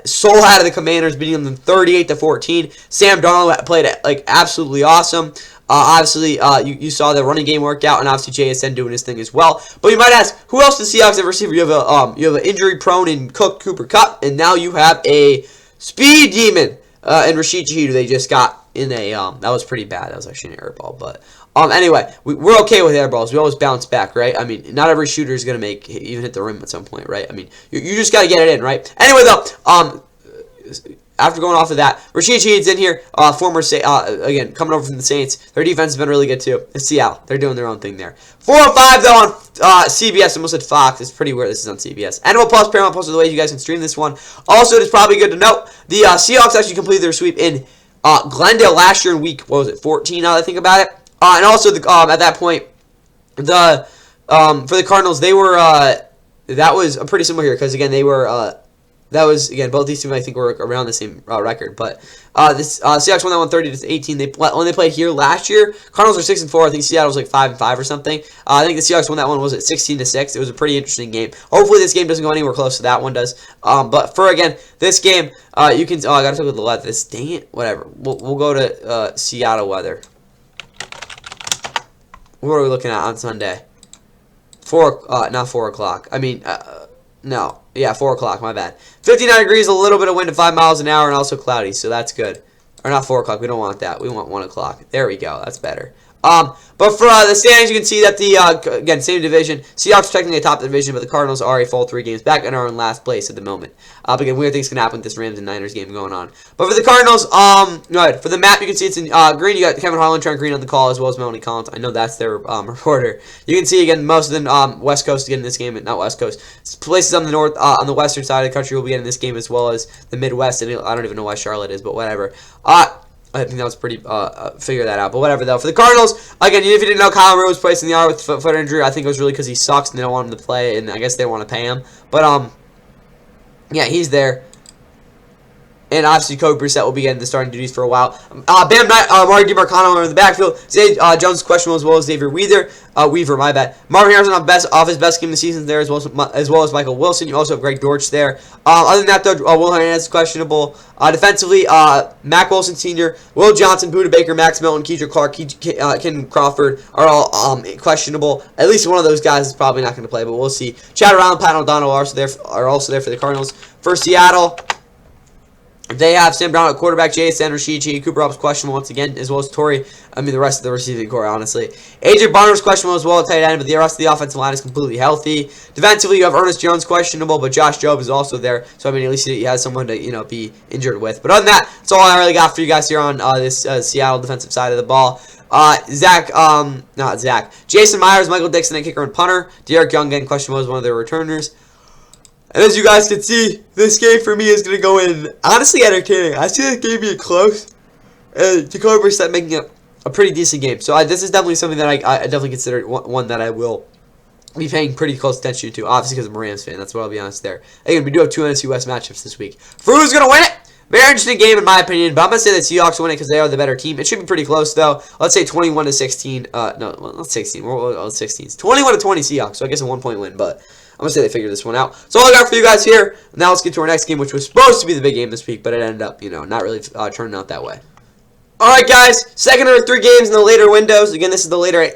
A: soul out of the Commanders, beating them 38-14. Sam Darnold played like absolutely awesome. Obviously, you saw the running game work out, and obviously JSN doing his thing as well. But you might ask, who else does Seahawks have receiver? You have an injury-prone in Cooper Kupp, and now you have a speed demon in Rashid Shaheed, who they just got in a that was pretty bad. That was actually an air ball, but anyway, we're okay with air balls. We always bounce back, right? I mean, not every shooter is gonna even hit the rim at some point, right? I mean, you just gotta get it in, right? Anyway, though, after going off of that, Rashid Shaheed's in here, again, coming over from the Saints. Their defense has been really good, too. It's Seattle. They're doing their own thing there. 4:05, though, on CBS. I almost said Fox. It's pretty weird this is on CBS. NFL Plus, Paramount Plus are the ways you guys can stream this one. Also, it's probably good to note, the Seahawks actually completed their sweep in Glendale last year in week, 14, now that I think about it. And also, at that point, for the Cardinals, they were, that was pretty similar here, because, again, they were, that was, again, both these teams, I think, were around the same record. But this Seahawks won that one 30-18. When they played here last year, Cardinals were 6-4. I think Seattle was like 5-5 or something. I think the Seahawks won that one, was it 16-6? It was a pretty interesting game. Hopefully this game doesn't go anywhere close to that one does. But for, again, this game, you can, I got to talk about the weather. Dang it, whatever. We'll go to Seattle weather. What are we looking at on Sunday? Not 4 o'clock. I mean, no. Yeah, 4 o'clock, my bad. 59 degrees, a little bit of wind at 5 miles an hour, and also cloudy, so that's good. Or not 4 o'clock, we don't want that. We want 1 o'clock. There we go, that's better. But for the standings, you can see that the, again, same division. Seahawks are technically atop the division, but the Cardinals are a full 3 games back and are in last place at the moment. But again, weird things can happen with this Rams and Niners game going on. But for the Cardinals, for the map, you can see it's in green. You got Kevin Harlan, Trent Green on the call, as well as Melanie Collins. I know that's their reporter. You can see, again, most of the West Coast getting this game, not West Coast. Places on the north, on the western side of the country will be getting this game, as well as the Midwest. And I don't even know why Charlotte is, but whatever. I think that was pretty, figure that out. But whatever, though. For the Cardinals, again, if you didn't know, Kyler Murray was placed in the IR with foot injury. I think it was really because he sucks and they don't want him to play, and I guess they want to pay him. But, yeah, he's there. And obviously, Kobe Brissett will be getting the starting duties for a while. Bam Knight, Marty DiMarcano in the backfield. Zay Jones questionable, as well as Xavier Weaver, my bad. Marvin Harrison off his best game of the season there, as well as Michael Wilson. You also have Greg Dortch there. Other than that, though, Will Hernandez is questionable. Defensively, Mac Wilson Sr., Will Johnson, Buda Baker, Max Milton, Keidra Clark, Ken Crawford are all questionable. At least one of those guys is probably not going to play, but we'll see. Chad Brown, Pat O'Donnell are also there for the Cardinals. For Seattle, they have Sam Brown at quarterback, JSN, Rashid Shaheed, Cooper Rupp's questionable once again, as well as the rest of the receiving core, honestly. AJ Barner's questionable as well at tight end, but the rest of the offensive line is completely healthy. Defensively, you have Ernest Jones questionable, but Josh Jobe is also there, so I mean, at least he has someone to, be injured with. But other than that, that's all I really got for you guys here on this Seattle defensive side of the ball. Jason Myers, Michael Dixon at kicker and punter. Derek Young, again, questionable as one of their returners. And as you guys can see, this game for me is going to go in, honestly, entertaining. I see this game being close. Jacoby Brissett making it a pretty decent game. So this is definitely something that I definitely consider one that I will be paying pretty close attention to, obviously because I'm a Rams fan. That's what I'll be honest there. Again, we do have 2 NFC West matchups this week. For who's going to win it? Very interesting game in my opinion, but I'm going to say that Seahawks win it because they are the better team. It should be pretty close, though. Let's say 21-16. No, not 16. Well, 16. 21-20 Seahawks, so I guess a 1-point win, but I'm going to say they figured this one out. So all I got for you guys here. Now let's get to our next game, which was supposed to be the big game this week, but it ended up, not really turning out that way. Alright guys, second of 3 games in the later windows. Again, this is the later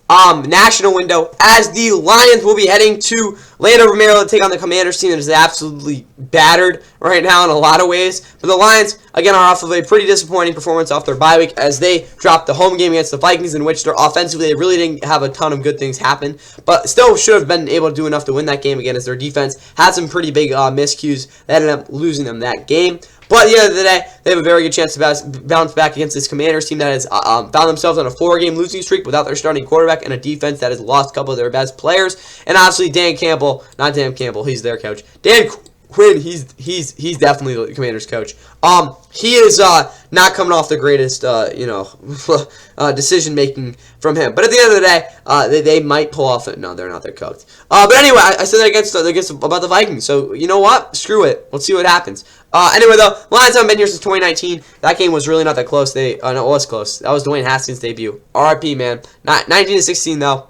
A: national window, as the Lions will be heading to Landover, Maryland to take on the Commanders team that is absolutely battered right now in a lot of ways. But the Lions, again, are off of a pretty disappointing performance off their bye week as they dropped the home game against the Vikings, in which offensively they really didn't have a ton of good things happen, but still should have been able to do enough to win that game again, as their defense had some pretty big miscues that ended up losing them that game. But at the end of the day, they have a very good chance to bounce back against this Commanders team that has found themselves on a 4-game losing streak without their starting quarterback and a defense that has lost a couple of their best players. And obviously, he's their coach. Dan Quinn, he's definitely the Commanders coach. He is not coming off the greatest, decision making from him. But at the end of the day, they might pull off it. No, they're not. They're cooked. But anyway, I said that against about the Vikings. So you know what? Screw it. Let's see what happens. Anyway, though, Lions haven't been here since 2019. That game was really not that close. No, it was close. That was Dwayne Haskins' debut. RIP, man. Not 19-16 though.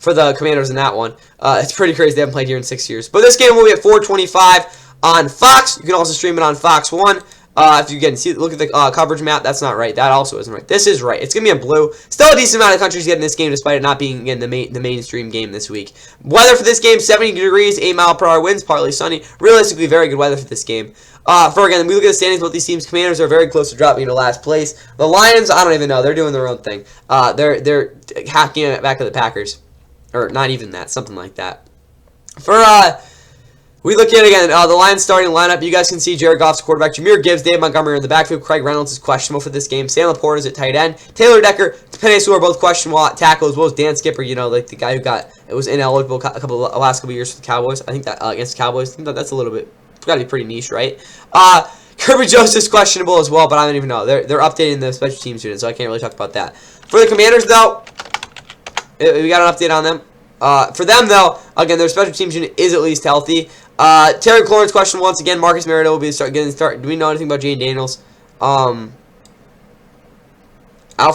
A: For the Commanders in that one. It's pretty crazy they haven't played here in 6 years. But this game will be at 4:25 on Fox. You can also stream it on Fox 1. If you look at the coverage map, that's not right. That also isn't right. This is right. It's going to be in blue. Still a decent amount of countries getting this game despite it not being, again, the mainstream game this week. Weather for this game, 70 degrees, 8-mile-per-hour winds, partly sunny. Realistically, very good weather for this game. Again, we look at the standings, both these teams, Commanders are very close to dropping into last place. The Lions, I don't even know. They're doing their own thing. They're hacking it back to the Packers. Or not even that, something like that. We look at, again, the Lions starting lineup. You guys can see Jared Goff's quarterback. Jahmyr Gibbs, Dave Montgomery are in the backfield. Craig Reynolds is questionable for this game. Sam Laporte is at tight end. Taylor Decker, Penei Sewell are both questionable at tackle, as well as Dan Skipper, like the guy who was ineligible last couple years for the Cowboys. I think that against the Cowboys, I think that's a little bit, got to be pretty niche, right? Kirby Joseph's questionable as well, but I don't even know. They're updating the special teams unit, so I can't really talk about that. For the Commanders, though, we got an update on them. For them, though, again, their special teams unit is at least healthy. Terry McLaurin's questionable once again. Marcus Mariota will be getting the start. Do we know anything about Jane Daniels? Out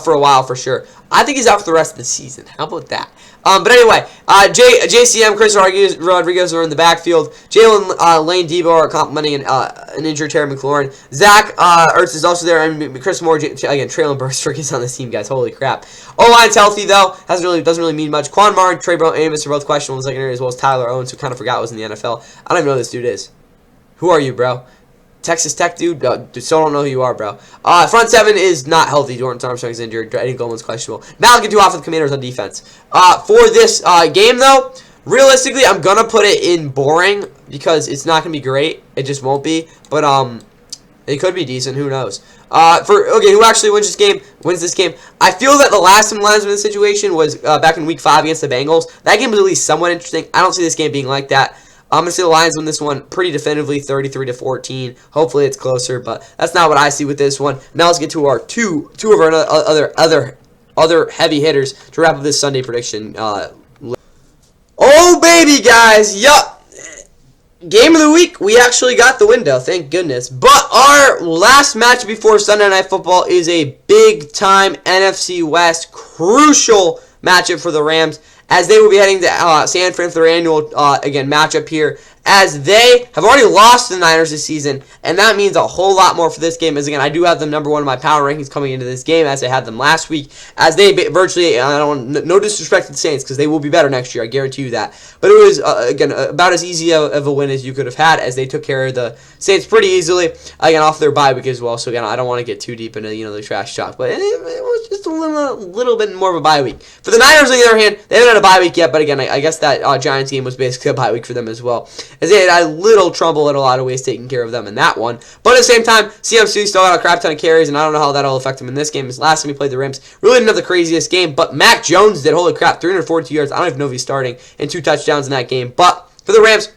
A: for a while for sure. I think he's out for the rest of the season. How about that? But anyway, JCM, Chris Rodriguez are in the backfield. Jalen Lane Debo are complimenting an injured Terry McLaurin. Zach Ertz is also there. And Chris Moore, again, Traylon Burks is on this team, guys. Holy crap. O-line's healthy, though. Doesn't really mean much. Quan Martin, Trey Brown, Amos are both questionable in the secondary, as well as Tyler Owens, who kind of forgot was in the NFL. I don't even know who this dude is. Who are you, bro? Texas Tech dude? Still don't know who you are, bro. Front seven is not healthy. Jordan Armstrong's injured. Eddie Goldman's questionable. Now let's get to off with the Commanders on defense. For this game, though, realistically, I'm going to put it in boring because it's not going to be great. It just won't be. But it could be decent. Who knows? Who actually wins this game? I feel that the last time the Lions were in this situation was back in Week 5 against the Bengals. That game was at least somewhat interesting. I don't see this game being like that. I'm going to see the Lions win this one pretty definitively, 33-14. Hopefully it's closer, but that's not what I see with this one. Now let's get to our two of our other heavy hitters to wrap up this Sunday prediction. Oh, baby, guys. Yup. Game of the week, we actually got the window, thank goodness. But our last match before Sunday Night Football is a big-time NFC West crucial matchup for the Rams, as they will be heading to San Fran for their annual, matchup here, as they have already lost to the Niners this season, and that means a whole lot more for this game, as, again, I do have them number one in my power rankings coming into this game, as I had them last week, as they virtually, no disrespect to the Saints, because they will be better next year, I guarantee you that, but it was, about as easy of a win as you could have had, as they took care of the Saints pretty easily, again, off their bye week as well, so, again, I don't want to get too deep into, the trash talk, but it was just a little bit more of a bye week. For the Niners, on the other hand, they haven't had a bye week yet, but, again, I guess that Giants game was basically a bye week for them as well, as they had a little trouble in a lot of ways taking care of them in that one. But at the same time, CMC still got a crap ton of carries, and I don't know how that'll affect him in this game. His last time he played the Rams, really didn't have the craziest game, but Mac Jones did. Holy crap, 342 yards. I don't even know if he's starting, and 2 touchdowns in that game. But for the Rams,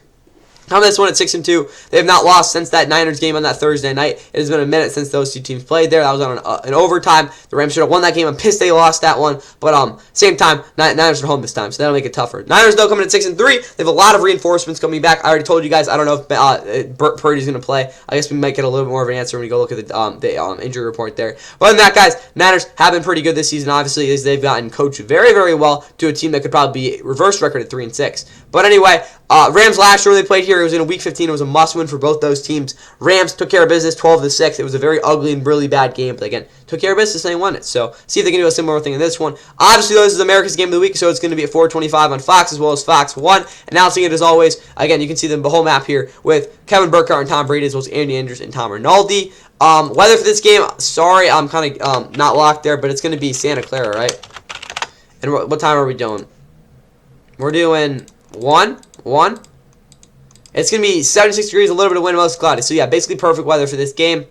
A: on this one at 6-2. They have not lost since that Niners game on that Thursday night. It has been a minute since those two teams played there. That was on an overtime. The Rams should have won that game. I'm pissed they lost that one. But same time, Niners are home this time, so that'll make it tougher. Niners, though, coming at 6-3. They have a lot of reinforcements coming back. I already told you guys, I don't know if Burt Purdy's going to play. I guess we might get a little bit more of an answer when we go look at the injury report there. But other than that, guys, Niners have been pretty good this season, obviously, as they've gotten coached very, very well to a team that could probably be reverse record at 3-6. But anyway, Rams last year when they played here, it was in Week 15. It was a must-win for both those teams. Rams took care of business, 12-6. It was a very ugly and really bad game, but again, took care of business and they won it. So see if they can do a similar thing in this one. Obviously, though, this is America's Game of the Week, so it's going to be at 4:25 on Fox as well as Fox 1. Announcing it as always. Again, you can see the whole map here with Kevin Burkhardt and Tom Brady as well as Andy Andrews and Tom Rinaldi. Weather for this game, sorry, I'm kind of not locked there, but it's going to be Santa Clara, right? And what time are we doing? We're doing 1. It's going to be 76 degrees, a little bit of wind, mostly cloudy. So, yeah, basically perfect weather for this game.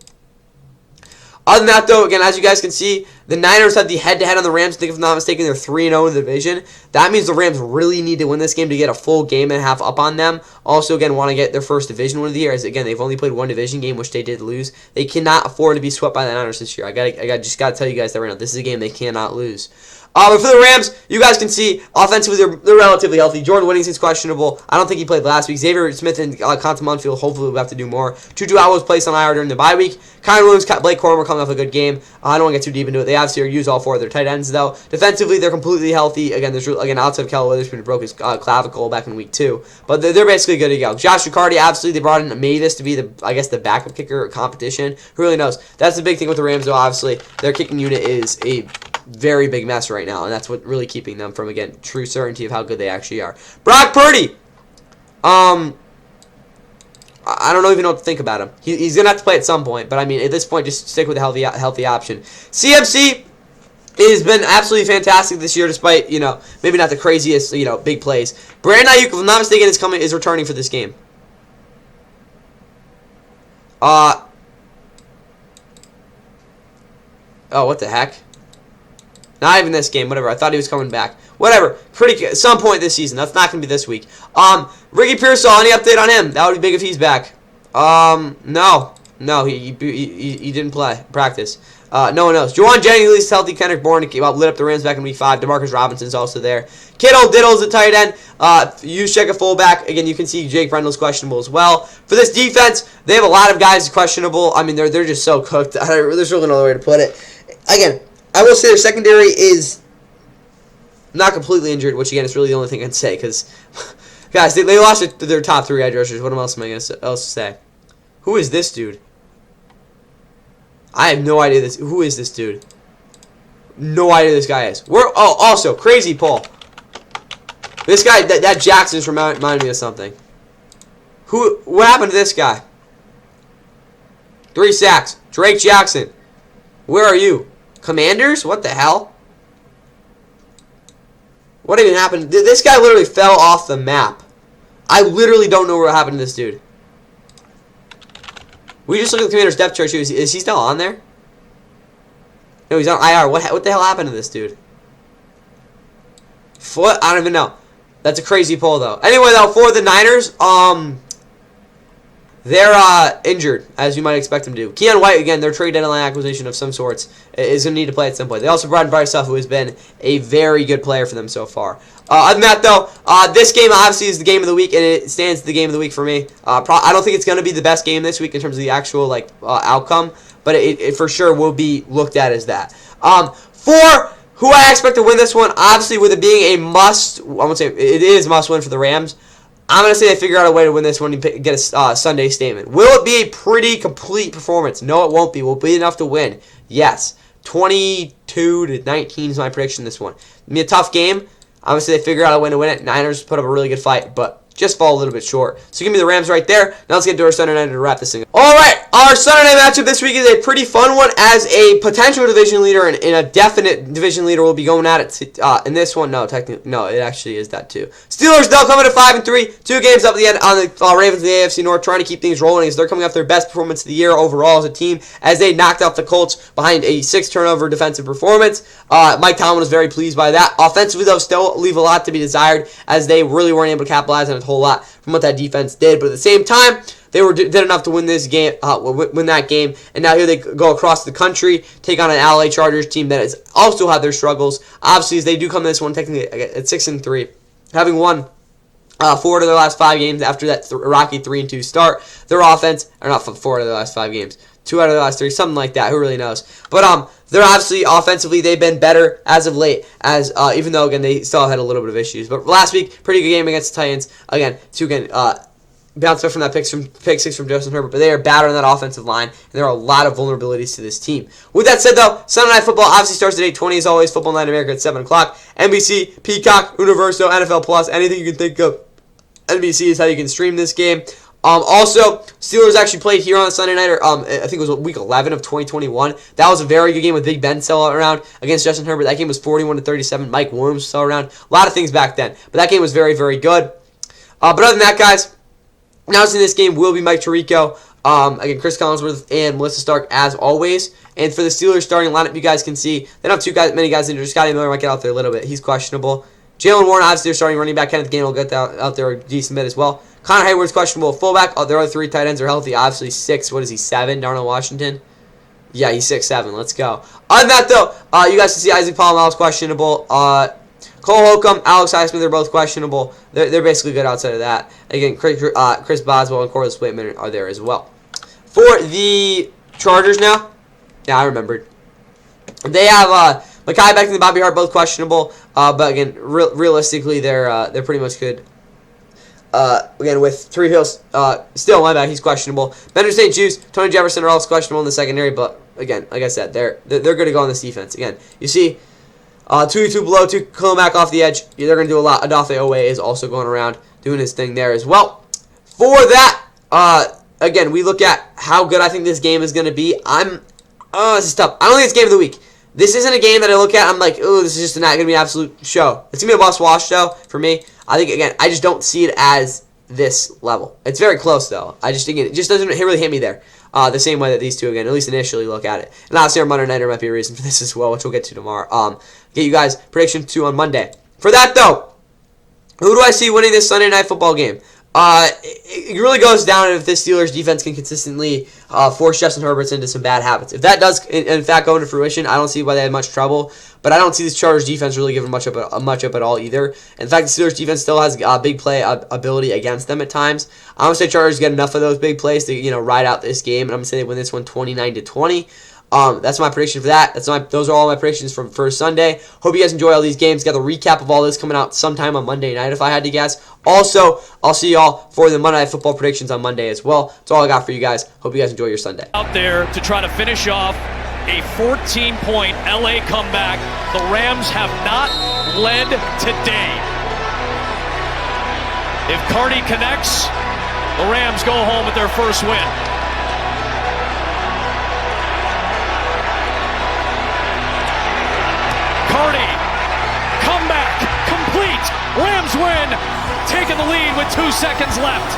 A: Other than that, though, again, as you guys can see, The Niners have the head-to-head on the Rams. I think if I'm not mistaken, they're 3-0 in the division. That means the Rams really need to win this game to get a full game and a half up on them. Also, again, want to get their first division win of the year. As again, they've only played one division game, which they did lose. They cannot afford to be swept by the Niners this year. I just got to tell you guys that right now. This is a game they cannot lose. But for the Rams, you guys can see offensively they're relatively healthy. Jordan Whittington's questionable. I don't think he played last week. Xavier Smith and Conte Monfield hopefully will have to do more. Tutu Atwell was placed on IR during the bye week. Kyron Williams, Blake Corum were coming off a good game. I don't want to get too deep into it. They obviously use all four of their tight ends though. Defensively, they're completely healthy. Again, outside of Kel Witherspoon who broke his clavicle back in week 2, but they're basically good to go. Josh Riccardi, absolutely, they brought in Mavis to be the backup kicker competition. Who really knows? That's the big thing with the Rams though. Obviously, their kicking unit is a very big mess right now, and that's what really keeping them from, again, true certainty of how good they actually are. Brock Purdy, I don't even know what to think about him. He's gonna have to play at some point, but I mean, at this point, just stick with the healthy option. CMC has been absolutely fantastic this year, despite maybe not the craziest big plays. Brandon Ayuk, if I'm not mistaken, is returning for this game. Oh, what the heck? Not even this game, whatever. I thought he was coming back. Whatever. At some point this season. That's not going to be this week. Ricky Pearsall, any update on him? That would be big if he's back. No. No, he didn't practice. No one knows. Juwan Jennings, at least healthy. Kendrick Bourne lit up the Rams back in week 5. DeMarcus Robinson's also there. Kittle Diddle's at tight end. Juszczyk at fullback. Again, you can see Jake Brendel's questionable as well. For this defense, they have a lot of guys questionable. I mean, they're just so cooked. There's really no other way to put it. Again, I will say their secondary is not completely injured, which, again, is really the only thing I can say. Because, guys, they lost their top 3 edge rushers. What else am I going to say? Who is this dude? I have no idea who is this dude. No idea who this guy is. Also, crazy Paul. This guy, that Jackson's reminded me of something. What happened to this guy? 3 sacks. Drake Jackson. Where are you? Commanders? What the hell? What even happened? This guy literally fell off the map. I literally don't know what happened to this dude. We just looked at the Commanders' depth chart. Is he still on there? No, he's on IR. What the hell happened to this dude? I don't even know. That's a crazy pull, though. Anyway, though, for the Niners, they're injured, as you might expect them to. Keon White, again, their trade deadline acquisition of some sorts, is going to need to play at some point. They also brought in Bryce Huff, who has been a very good player for them so far. Other than that, though, this game obviously is the game of the week, and it stands the game of the week for me. I don't think it's going to be the best game this week in terms of the actual outcome, but it for sure will be looked at as that. For who I expect to win this one, obviously with it being a must, I won't say it is a must win for the Rams. I'm going to say they figure out a way to win this one and get a Sunday statement. Will it be a pretty complete performance? No, it won't be. Will it be enough to win? Yes. 22-19 is my prediction this one. It'll be a tough game. Obviously, they figure out a way to win it. Niners put up a really good fight, but just fall a little bit short. So give me the Rams right there. Now let's get to our Sunday night to wrap this thing up. Alright, our Sunday night matchup this week is a pretty fun one, as a potential division leader and a definite division leader will be going at it in this one. No, technically, no, it actually is that too. Steelers, though, coming to 5-3. 2 games up at the end on the Ravens in the AFC North, trying to keep things rolling as they're coming off their best performance of the year overall as a team, as they knocked off the Colts behind a 6-turnover defensive performance. Mike Tomlin was very pleased by that. Offensively, though, still leave a lot to be desired, as they really weren't able to capitalize on a whole lot from what that defense did. But at the same time, they did enough to win this game, win that game, and now here they go across the country, take on an LA Chargers team that has also had their struggles. Obviously, as they do come to this one technically at 6-3, having won 4 of their last 5 games after that rocky 3-2 start. Their offense, or not 4 out of the last 5 games, 2 out of the last 3, something like that. Who really knows? But they're obviously offensively they've been better as of late. As even though again they still had a little bit of issues. But last week, pretty good game against the Titans. Again, bounced back from that pick 6 from Justin Herbert, but they are better on that offensive line, and there are a lot of vulnerabilities to this team. With that said, though, Sunday Night Football obviously starts at 8:20 as always. Football Night in America at 7 o'clock. NBC, Peacock, Universo, NFL Plus, anything you can think of. NBC is how you can stream this game. Also, Steelers actually played here on Sunday night, or I think it was week 11 of 2021. That was a very good game with Big Ben still around against Justin Herbert. That game was 41-37. Mike Williams was still around. A lot of things back then, but that game was very, very good. But other than that, guys, announcing this game will be Mike Tirico. Again, Chris Collinsworth and Melissa Stark as always. And for the Steelers starting lineup, you guys can see they don't have many guys injured. Scotty Miller might get out there a little bit. He's questionable. Jalen Warren, obviously, their starting running back. Kenneth Gainwell will get out there a decent bit as well. Connor Hayward's questionable fullback. Their other 3 tight ends are healthy. Obviously, 6. What is he, 7? Darnell Washington? Yeah, he's 6'7". Let's go. Other than that, though, you guys can see Isaac Palomalu's questionable. Cole Holcomb, Alex Highsmith, they're both questionable. They're basically good outside of that. Again, Chris Boswell and Corliss Whitman are there as well. For the Chargers now, yeah, I remembered. They have Mekhi Becton and Bobby Hart both questionable, but again, realistically, they're pretty much good. Again, with Tariq Hill still my bad, he's questionable. Bender St. Juste, Tony Jefferson are also questionable in the secondary, but again, like I said, they're going to go on this defense. Again, you see, 2 below, 2 Klomack off the edge. They're going to do a lot. Adafe Owe is also going around doing his thing there as well. For that, again, we look at how good I think this game is going to be. This is tough. I don't think it's game of the week. This isn't a game that I look at, I'm like, oh, this is just not going to be an absolute show. It's going to be a must-watch show for me. I think, again, I just don't see it as this level. It's very close, though. I just think it just doesn't really hit me there the same way that these two, again, at least initially look at it. And obviously, on Monday night, there might be a reason for this as well, which we'll get to tomorrow. Get you guys predictions too on Monday. For that, though, who do I see winning this Sunday night football game? It really goes down if this Steelers defense can consistently force Justin Herbert into some bad habits. If that does, in fact, go into fruition, I don't see why they had much trouble. But I don't see this Chargers defense really giving much up at all either. In fact, the Steelers defense still has big play ability against them at times. I'm going to say Chargers get enough of those big plays to ride out this game, and I'm going to say they win this one 29-20. That's my prediction for that. Those are all my predictions for Sunday. Hope you guys enjoy all these games. Got the recap of all this coming out sometime on Monday night, if I had to guess. Also, I'll see y'all for the Monday Night Football predictions on Monday as well. That's all I got for you guys. Hope you guys enjoy your Sunday.
B: Out there to try to finish off a 14-point LA comeback. The Rams have not led today. If Cardi connects, the Rams go home with their first win. Cardi, comeback, complete. Rams win, taking the lead with 2 seconds left.